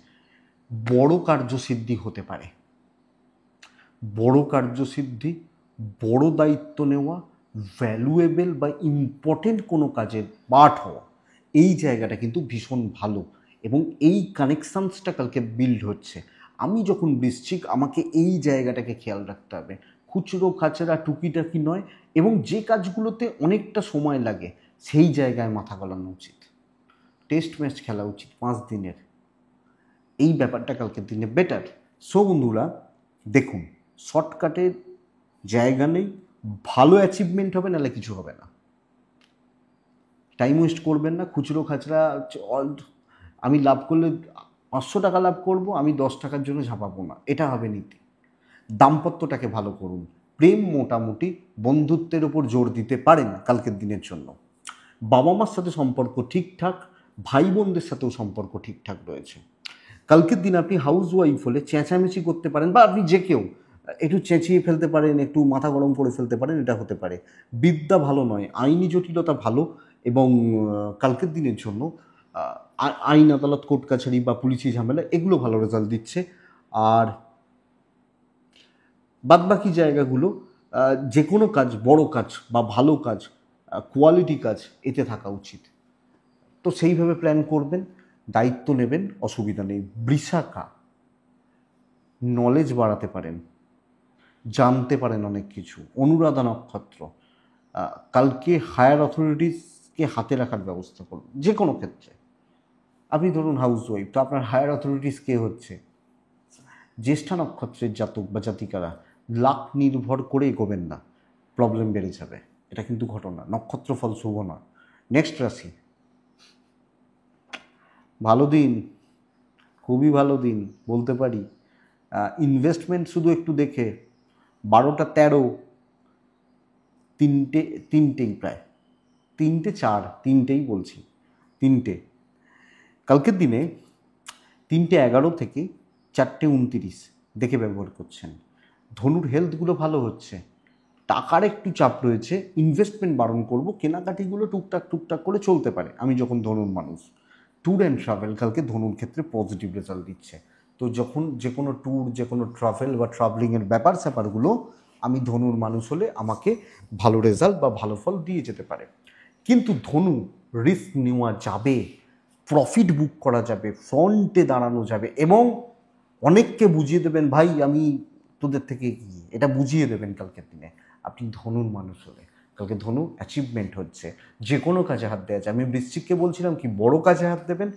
বড় কার্যসিদ্ধি হতে পারে, বড় কার্যসিদ্ধি, বড় দায়িত্ব নেওয়া, ভ্যালুয়েবল বা ইম্পর্টেন্ট কোনো কাজের পার্ট হওয়া, এই জায়গাটা কিন্তু ভীষণ ভালো, এবং এই কানেকশানসটা কালকে বিল্ড হচ্ছে। আমি যখন বৃশ্চিক, আমাকে এই জায়গাটাকে খেয়াল রাখতে হবে। খুচরো খাচরা টুকিটাকি নয়, এবং যে কাজগুলোতে অনেকটা সময় লাগে সেই জায়গায় মাথা গলানো উচিত। টেস্ট ম্যাচ খেলা উচিত 5 দিনের, এই ব্যাপারটা কালকের দিনে বেটার। সো বন্ধুরা দেখুন, শর্টকাটের জায়গা নেই, ভালো অ্যাচিভমেন্ট হবে, নাহলে কিছু হবে না। টাইম ওয়েস্ট করবেন না। খুচরো খাচরা আমি লাভ করলে 500 টাকা লাভ করব, আমি 10 টাকার জন্য ঝাঁপাবো না, এটা হবে নীতি। দাম্পত্যটাকে ভালো করুন, প্রেম মোটামুটি বন্ধুত্বের ওপর জোর দিতে পারেন কালকের দিনের জন্য। বাবা মার সাথে সম্পর্ক ঠিকঠাক, ভাই বোনদের সাথেও সম্পর্ক ঠিকঠাক রয়েছে। কালকের দিন আপনি হাউস ওয়াইফ হলে চেঁচামেচি করতে পারেন, বা আপনি যে কেউ একটু চেঁচিয়ে ফেলতে পারেন, একটু মাথা গরম করে ফেলতে পারেন, এটা হতে পারে। বিদ্যা ভালো নয়, আইনি জটিলতা ভালো, এবং কালকের দিনের জন্য আইন আদালত কোর্ট কাছারি বা পুলিশি ঝামেলা এগুলো ভালো রেজাল্ট দিচ্ছে। আর বাদবাকি জায়গাগুলো যে কোনো কাজ, বড় কাজ বা ভালো কাজ, কোয়ালিটি কাজ, এতে থাকা উচিত। তো সেইভাবে প্ল্যান করবেন, দায়িত্ব নেবেন, অসুবিধা নেই। বৃষাখা, নলেজ বাড়াতে পারেন, জানতে পারেন অনেক কিছু। অনুরাধা নক্ষত্র, কালকে হায়ার অথরিটিসকে হাতে রাখার ব্যবস্থা করুন যে কোনো ক্ষেত্রে। আপনি ধরুন হাউস ওয়াইফ, তো আপনার হায়ার অথরিটিস কে হচ্ছে? জ্যেষ্ঠা নক্ষত্রের জাতক বা জাতিকারা লাক নির্ভর করে এগোবেন না, প্রবলেম বেড়ে যাবে। এটা কিন্তু ঘটনা, নক্ষত্র ফল শুভ না। নেক্সট রাশি, ভালো দিন, খুবই ভালো দিন বলতে পারি। ইনভেস্টমেন্ট শুধু একটু দেখে 12টা 13, তিনটেই প্রায় 3টে 4, তিনটেই বলছি, 3টে। কালকের দিনে 3টে 11 থেকে 4টে 29 দেখে ব্যবহার করছেন। ধনুর হেলথগুলো ভালো হচ্ছে, টাকার একটু চাপ রয়েছে, ইনভেস্টমেন্ট বারণ করব, কেনাকাটিগুলো টুকটাক টুকটাক করে চলতে পারে। আমি যখন ধনুর মানুষ, ট্যুর অ্যান্ড ট্রাভেল কালকে ধনুর ক্ষেত্রে পজিটিভ রেজাল্ট দিচ্ছে। তো যখন যে কোনো ট্যুর, যে কোনো ট্রাভেল বা ট্রাভেলিংয়ের ব্যাপার স্যাপারগুলো আমি ধনুর মানুষ হলে আমাকে ভালো রেজাল্ট বা ভালো ফল দিয়ে যেতে পারে। কিন্তু ধনু, রিস্ক নেওয়া যাবে, প্রফিট বুক করা যাবে, ফ্রন্টে দাঁড়ানো যাবে, এবং অনেককে বুঝিয়ে দেবেন, ভাই আমি তোদের থেকে এগিয়ে, এটা বুঝিয়ে দেবেন কালকের দিনে আপনি ধনুর মানুষ হলে। কালকে ধনু অ্যাচিভমেন্ট হচ্ছে, যে কোনো কাজে হাত দেওয়া যায়। আমি বৃশ্চিককে বলছিলাম কি বড় কাজে হাত দেবেন,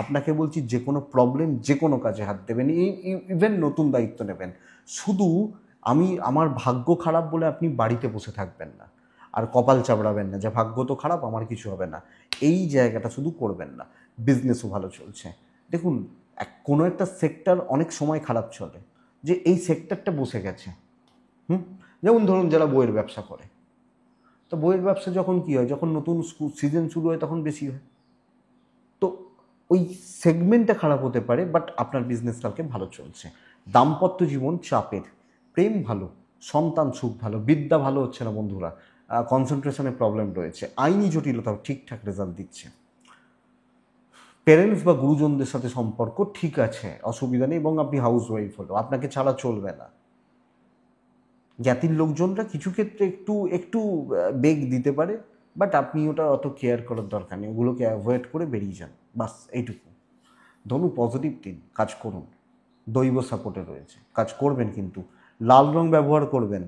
আপনাকে বলছি যে কোনো প্রবলেম, যে কোনো কাজে হাত দেবেন, ইভেন নতুন দায়িত্ব নেবেন। শুধু আমার ভাগ্য খারাপ বলে আপনি বাড়িতে বসে থাকবেন না, আর কপাল চাপড়াবেন না যে ভাগ্য তো খারাপ, আমার কিছু হবে না, এই জায়গাটা শুধু করবেন না। বিজনেসও ভালো চলছে। দেখুন, কোনো একটা সেক্টর অনেক সময় খারাপ চলে, যে এই সেক্টরটা বসে গেছে। যেমন ধরুন যারা বইয়ের ব্যবসা করে, তো বইয়ের ব্যবসা যখন কী হয়, যখন নতুন সিজন শুরু হয় তখন বেশি হয়। তো ওই সেগমেন্টটা খারাপ হতে পারে, বাট আপনার বিজনেস কালকে ভালো চলছে। দাম্পত্য জীবন চাপের, প্রেম ভালো, সন্তান সুখ ভালো, বিদ্যা ভালো হচ্ছে না বন্ধুরা, কনসেন্ট্রেশনের প্রবলেম রয়েছে, আইনি জটিলতাও ঠিকঠাক রেজাল্ট দিচ্ছে। প্যারেন্টস বা গুরুজনদের সাথে সম্পর্ক ঠিক আছে, অসুবিধা নেই, এবং আপনি হাউস ওয়াইফ হলো, আপনাকে ছাড়া চলবে না। জ্ঞাতির লোকজনরা কিছু ক্ষেত্রে একটু একটু বেগ দিতে পারে, বাট আপনি ওটা অত কেয়ার করার দরকার নেই, ওগুলোকে অ্যাভয়েড করে বেরিয়ে যান, বাস এইটুকু। ধনু পজিটিভ দিন, কাজ করুন, দৈব সাপোর্টে রয়েছে, কাজ করবেন, কিন্তু লাল রং ব্যবহার করবেন।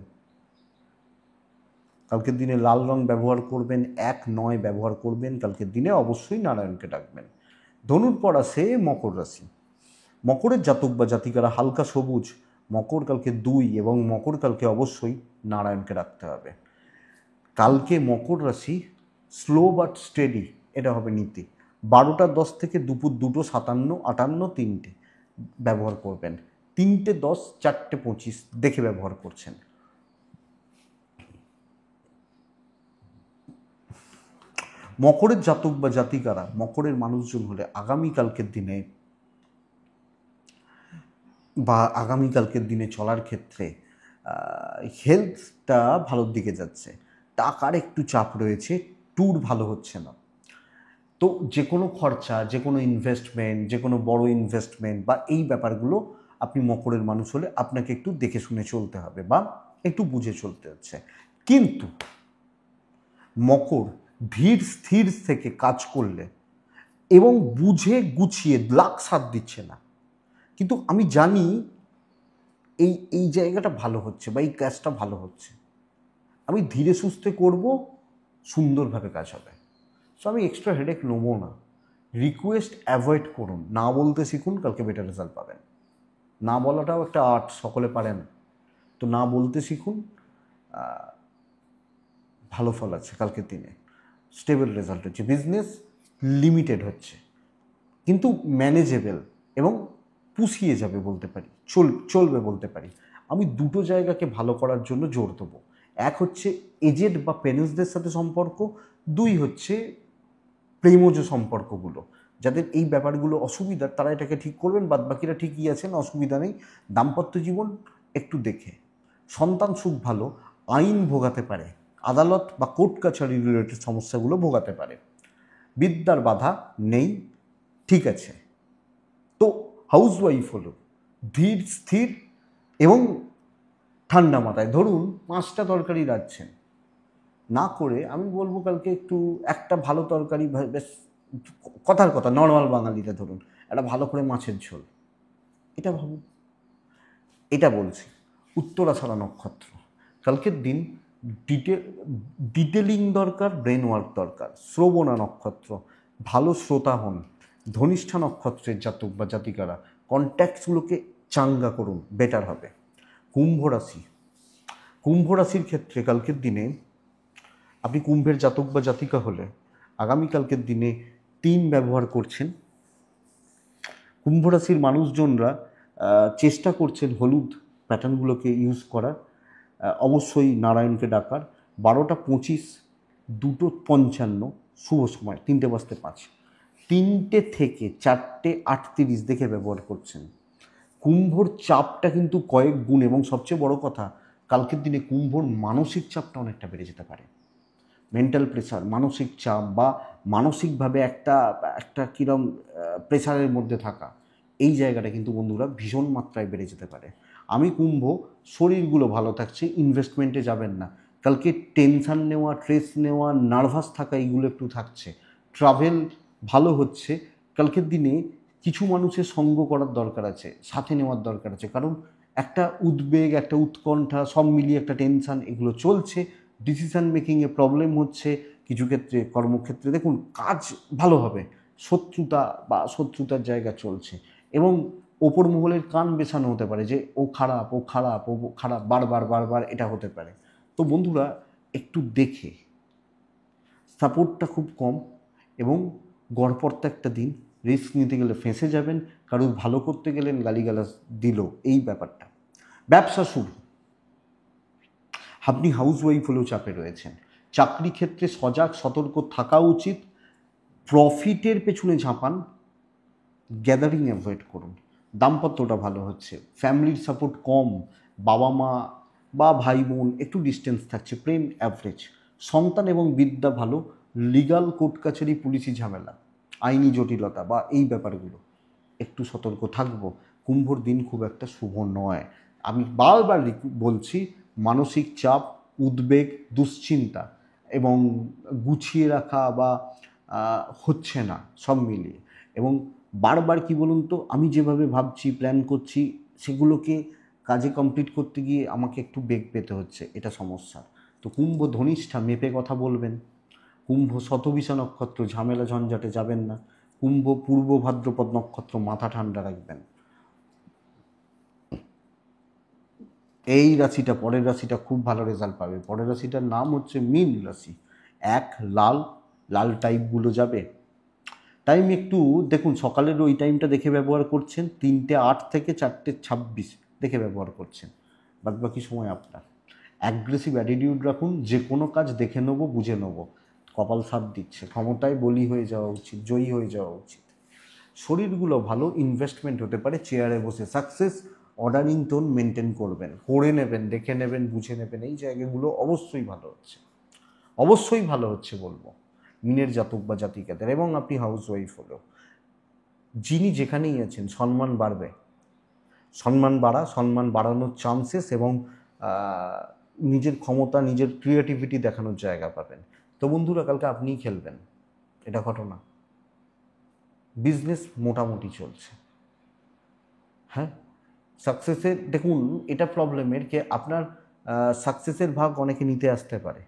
কালকের দিনে লাল রং ব্যবহার করবেন, 1-9 ব্যবহার করবেন। কালকের দিনে অবশ্যই নারায়ণকে ডাকবেন। ধনুর পর আসে মকর রাশি। মকরের জাতক বা জাতিকারা হালকা সবুজ, মকর কালকে 2, এবং মকর কালকে অবশ্যই নারায়ণকে রাখতে হবে। কালকে মকর রাশি স্লো বাট স্টেডি, এটা হবে নীতি। 12টা 10 থেকে দুপুর 2টো 57, 58, 3টে ব্যবহার করবেন। 3টে 10, 4টে 25 দেখে ব্যবহার করছেন। মকরের জাতক বা জাতিকারা, মকরের মানুষজন হলে আগামীকালকের দিনে চলার ক্ষেত্রে হেলথটা ভালোর দিকে যাচ্ছে, টাকার একটু চাপ রয়েছে, ট্যুর ভালো হচ্ছে না। তো যে কোনো খরচা, যে কোনো ইনভেস্টমেন্ট, যে কোনো বড় ইনভেস্টমেন্ট বা এই ব্যাপারগুলো আপনি মকরের মানুষ হলে আপনাকে একটু দেখে শুনে চলতে হবে, বা একটু বুঝে চলতে হচ্ছে। কিন্তু মকর ধীর স্থির থেকে কাজ করলে এবং বুঝে গুছিয়ে, লাক সাথ দিচ্ছে না, কিন্তু আমি জানি এই জায়গাটা ভালো হচ্ছে বা এই কাজটা ভালো হচ্ছে, আমি ধীরে সুস্থে করব, সুন্দরভাবে কাজ হবে। সো আমি এক্সট্রা হেডেক নেবো না। রিকোয়েস্ট অ্যাভয়েড করুন, না বলতে শিখুন, কালকে বেটার রেজাল্ট পাবেন। না বলাটাও একটা আর্ট, সকলে পারে না, তো না বলতে শিখুন, ভালো ফল আছে কালকের দিনে। স্টেবল রেজাল্ট হচ্ছে, বিজনেস লিমিটেড হচ্ছে কিন্তু ম্যানেজেবল এবং পুষিয়ে যাবে বলতে পারি, চলবে বলতে পারি। আমি দুটো জায়গাকে ভালো করার জন্য জোর দেবো। এক হচ্ছে এজেড বা পেরেন্টসদের সাথে সম্পর্ক, দুই হচ্ছে প্রেমজ সম্পর্কগুলো। যাদের এই ব্যাপারগুলো অসুবিধার তারা এটাকে ঠিক করবেন, বাদবাকিরা ঠিকই আছেন, অসুবিধা নেই। দাম্পত্য জীবন একটু দেখে। সন্তান সুখ ভালো, আইন ভোগাতে পারে, আদালত বা কোর্ট কাছারি রিলেটেড সমস্যাগুলো ভোগাতে পারে। বিদ্যার বাধা নেই, ঠিক আছে। তো হাউসওয়াইফ হলো ধীর স্থির এবং ঠান্ডা মাথায়, ধরুন 5টা তরকারি রাঁধছেন, না করে আমি বলবো কালকে একটু একটা ভালো তরকারি, বেশ কথার কথা নর্মাল বাঙালিতে ধরুন একটা ভালো করে মাছের ঝোল, এটা ভাবুন। এটা বলছি। উত্তরাষাঢ়া নক্ষত্র, কালকের দিন ডিটেলিং দরকার, ব্রেন ওয়ার্ক দরকার। শ্রবণা নক্ষত্র, ভালো শ্রোতা হন। ধনিষ্ঠা নক্ষত্রের জাতক বা জাতিকারা কন্ট্যাক্টসগুলোকে চাঙ্গা করুন, বেটার হবে। কুম্ভ রাশি, কুম্ভ রাশির ক্ষেত্রে কালকের দিনে আপনি কুম্ভের জাতক বা জাতিকা হলে আগামীকালকের দিনে 3 ব্যবহার করছেন। কুম্ভ রাশির মানুষজনরা চেষ্টা করছেন হলুদ প্যাটার্নগুলোকে ইউজ করার, অবশ্যই নারায়ণকে ডাকার। 12টা 25, 2টো 55 শুভ সময়, 3টে বাজতে 5, 3টে থেকে 4টে 38 দেখে ব্যবহার করছেন। কুম্ভর চাপটা কিন্তু কয়েক গুণ, এবং সবচেয়ে বড় কথা কালকের দিনে কুম্ভর মানসিক চাপটা অনেকটা বেড়ে যেতে পারে। মেন্টাল প্রেশার, মানসিক চাপ বা মানসিকভাবে একটা একটা কীরকম প্রেশারের মধ্যে থাকা, এই জায়গাটা কিন্তু বন্ধুরা ভীষণ মাত্রায় বেড়ে যেতে পারে। আমি কুম্ভ, শরীরগুলো ভালো থাকছে, ইনভেস্টমেন্টে যাবেন না কালকে। টেনশান নেওয়া, স্ট্রেস নেওয়া, নার্ভাস থাকা, এইগুলো একটু থাকছে। ট্রাভেল ভালো হচ্ছে কালকের দিনে। কিছু মানুষের সঙ্গ করার দরকার আছে, সাথে নেওয়ার দরকার আছে, কারণ একটা উদ্বেগ, একটা উৎকণ্ঠা, সব মিলিয়ে একটা টেনশান, এগুলো চলছে। ডিসিশান মেকিংয়ে প্রবলেম হচ্ছে কিছু ক্ষেত্রে। কর্মক্ষেত্রে দেখুন কাজ ভালো হবে, শত্রুতা বা শত্রুতার জায়গা চলছে, এবং ওপর মহলের কান বেছানো হতে পারে যে ও খারাপ, ও খারাপ, ও খারাপ, বারবার বারবার এটা হতে পারে। তো বন্ধুরা একটু দেখে, সাপোর্টটা খুব কম, এবং গড়পড়তা একটা দিন। রিস্ক নিতে গেলে ফেঁসে যাবেন, কারোর ভালো করতে গেলেন গালিগালাজ দিল, এই ব্যাপারটা। ব্যবসা শুরু, আপনি হাউসওয়াইফ হলেও চাপে রয়েছেন। চাকরি ক্ষেত্রে সজাগ সতর্ক থাকা উচিত। প্রফিটের পেছনে ঝাঁপান, গ্যাদারিং অ্যাভয়েড করুন। দাম্পত্যটা ভালো হচ্ছে, ফ্যামিলির সাপোর্ট কম, বাবা মা বা ভাই বোন একটু ডিস্টেন্স থাকছে। প্রেম অ্যাভারেজ। সন্তান এবং বিদ্যা ভালো। লিগাল কোর্ট কাছারি, পুলিশি ঝামেলা, আইনি জটিলতা বা এই ব্যাপারগুলো একটু সতর্ক থাকবো। কুম্ভর দিন খুব একটা শুভ নয়। আমি বারবার বলছি, মানসিক চাপ, উদ্বেগ, দুশ্চিন্তা এবং গুছিয়ে রাখা বা হচ্ছে না, সব মিলিয়ে। এবং বারবার কি বলুন তো, আমি যেভাবে ভাবছি, প্ল্যান করছি, সেগুলোকে কাজে কমপ্লিট করতে গিয়ে আমাকে একটু বেগ পেতে হচ্ছে, এটা সমস্যা। তো কুম্ভ ধনিষ্ঠা, মেপে কথা বলবেন। কুম্ভ শতবিশা নক্ষত্র, ঝামেলা ঝঞ্ঝাটে যাবেন না। কুম্ভ পূর্ব ভাদ্রপদ নক্ষত্র, মাথা ঠান্ডা রাখবেন। এই রাশিটা, পরের রাশিটা খুব ভালো রেজাল্ট পাবে। পরের রাশিটার নাম হচ্ছে মীন রাশি। লাল লাল টাইপগুলো যাবে। টাইম একটু দেখুন, সকালের ওই টাইমটা দেখে ব্যবহার করছেন, 3টে 8 থেকে 4টে 26 দেখে ব্যবহার করছেন। বাদ বাকি সময় আপনার। অ্যাগ্রেসিভ অ্যাটিটিউড রাখুন, যে কোনো কাজ দেখে নেবো, বুঝে নেবো। কপাল সাথ দিচ্ছে, ক্ষমতায় বলি হয়ে যাওয়া উচিত, জয়ী হয়ে যাওয়া উচিত। শরীরগুলো ভালো, ইনভেস্টমেন্ট হতে পারে। চেয়ারে বসে সাকসেস, অর্ডারিং টোন মেনটেন করবেন, করে নেবেন, দেখে নেবেন, বুঝে নেবেন, এই জায়গাগুলো অবশ্যই ভালো হচ্ছে, অবশ্যই ভালো হচ্ছে বলবো মিনের জাতক বা জাতিকাদের। এবং আপনি হাউসওয়াইফ হলেও, যিনি যেখানেই আছেন, সম্মান বাড়বে। সম্মান বাড়ানোর চান্সেস, এবং নিজের ক্ষমতা, নিজের ক্রিয়েটিভিটি দেখানোর জায়গা পাবেন। তো বন্ধুরা কালকে আপনিই খেলবেন, এটা ঘটনা। বিজনেস মোটামুটি চলছে। হ্যাঁ, সাকসেসের দেখুন, এটা প্রবলেমের কে আপনার সাকসেসের ভাগ অনেকে নিতে আসতে পারে।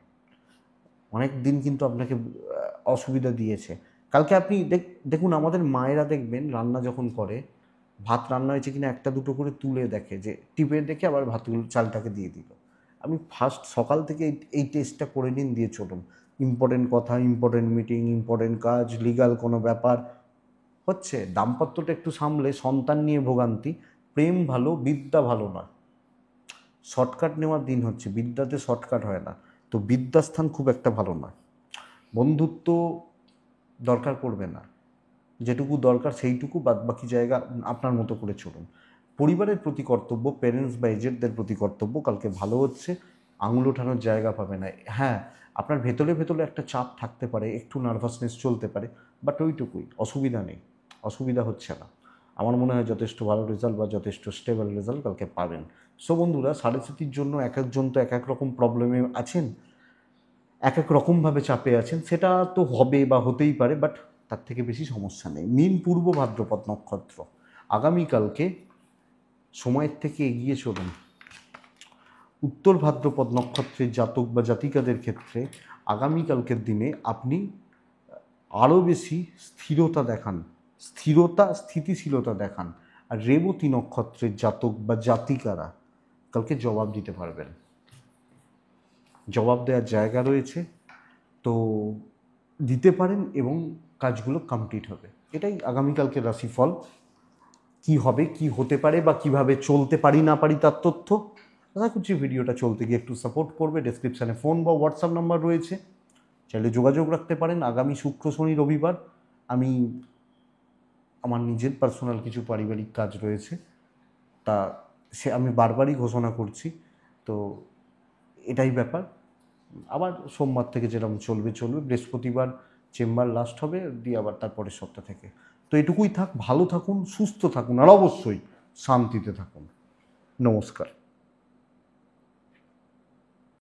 অনেক দিন কিন্তু আপনাকে অসুবিধা দিয়েছে। কালকে আপনি দেখুন, আমাদের মায়েরা দেখবেন রান্না যখন করে, ভাত রান্না হয়েছে কিনা একটা দুটো করে তুলে দেখে, যে টিপে দেখে আবার ভাতগুলো চালটাকে দিয়ে দিল। আমি ফার্স্ট সকাল থেকে এই টেস্টটা করে নিন, দিয়ে চলুন। ইম্পর্টেন্ট কথা, ইম্পর্টেন্ট মিটিং, ইম্পর্টেন্ট কাজ, লিগাল কোনো ব্যাপার হচ্ছে। দাম্পত্যটা একটু সামলে, সন্তান নিয়ে ভোগান্তি, প্রেম ভালো, বিদ্যা ভালো নয়। শর্টকাট নেওয়ার দিন হচ্ছে, বিদ্যাতে শর্টকাট হয় না। তো বিদ্যাস্থান খুব একটা ভালো নয়। বন্ধুত্ব দরকার পড়বে না, যেটুকু দরকার সেইটুকু, বাদ বাকি জায়গা আপনার মতো করে চলুন। পরিবারের প্রতি কর্তব্য, প্যারেন্টস বা এজেন্টদের প্রতি কর্তব্য, কালকে ভালো হচ্ছে, আঙুল ওঠানোর জায়গা পাবে না। হ্যাঁ, আপনার ভেতরে ভেতরে একটা চাপ থাকতে পারে, একটু নার্ভাসনেস চলতে পারে, বাট ওইটুকুই, অসুবিধা নেই, অসুবিধা হচ্ছে না। আমার মনে হয় যথেষ্ট ভালো রেজাল্ট বা যথেষ্ট স্টেবল রেজাল্ট কালকে পাবেন। সো বন্ধুরা, সাড়ে সাতির জন্য এক একজন তো এক এক রকম প্রবলেমে আছেন, এক এক রকমভাবে চাপে আছেন, সেটা তো হবে বা হতেই পারে, বাট তার থেকে বেশি সমস্যা নেই। মীন পূর্ব ভাদ্রপদ নক্ষত্র, আগামীকালকে সময়ের থেকে এগিয়ে চলুন। উত্তর ভাদ্রপদ নক্ষত্রের জাতক বা জাতিকাদের ক্ষেত্রে আগামীকালকের দিনে আপনি আরও বেশি স্থিরতা দেখান, স্থিতিশীলতা দেখান। আর রেবতী নক্ষত্রের জাতক বা জাতিকারা কালকে জবাব দিতে পারবেন, জবাব দেওয়ার জায়গা রয়েছে, তো দিতে পারেন এবং কাজগুলো কমপ্লিট হবে। এটাই আগামীকালকে রাশিফল। কি হবে, কি হতে পারে বা কিভাবে চলতে পারি না পারি তার তথ্য আশা করছি ভিডিওটা চলতে গিয়ে একটু সাপোর্ট করবে। ডেসক্রিপশানে ফোন বা হোয়াটসঅ্যাপ নাম্বার রয়েছে, চাইলে যোগাযোগ রাখতে পারেন। আগামী শুক্র শনি রবিবার আমি আমার নিজের পার্সোনাল কিছু পারিবারিক কাজ রয়েছে, তা সে আমি বারবারই ঘোষণা করছি, তো এটাই ব্যাপার। আবার সোমবার থেকে যেরকম চলবে, বৃহস্পতিবার চেম্বার লাস্ট হবে, দিয়ে আবার তারপরের সপ্তাহ থেকে। তো এটুকুই থাক, ভালো থাকুন, সুস্থ থাকুন, আর অবশ্যই শান্তিতে থাকুন। নমস্কার।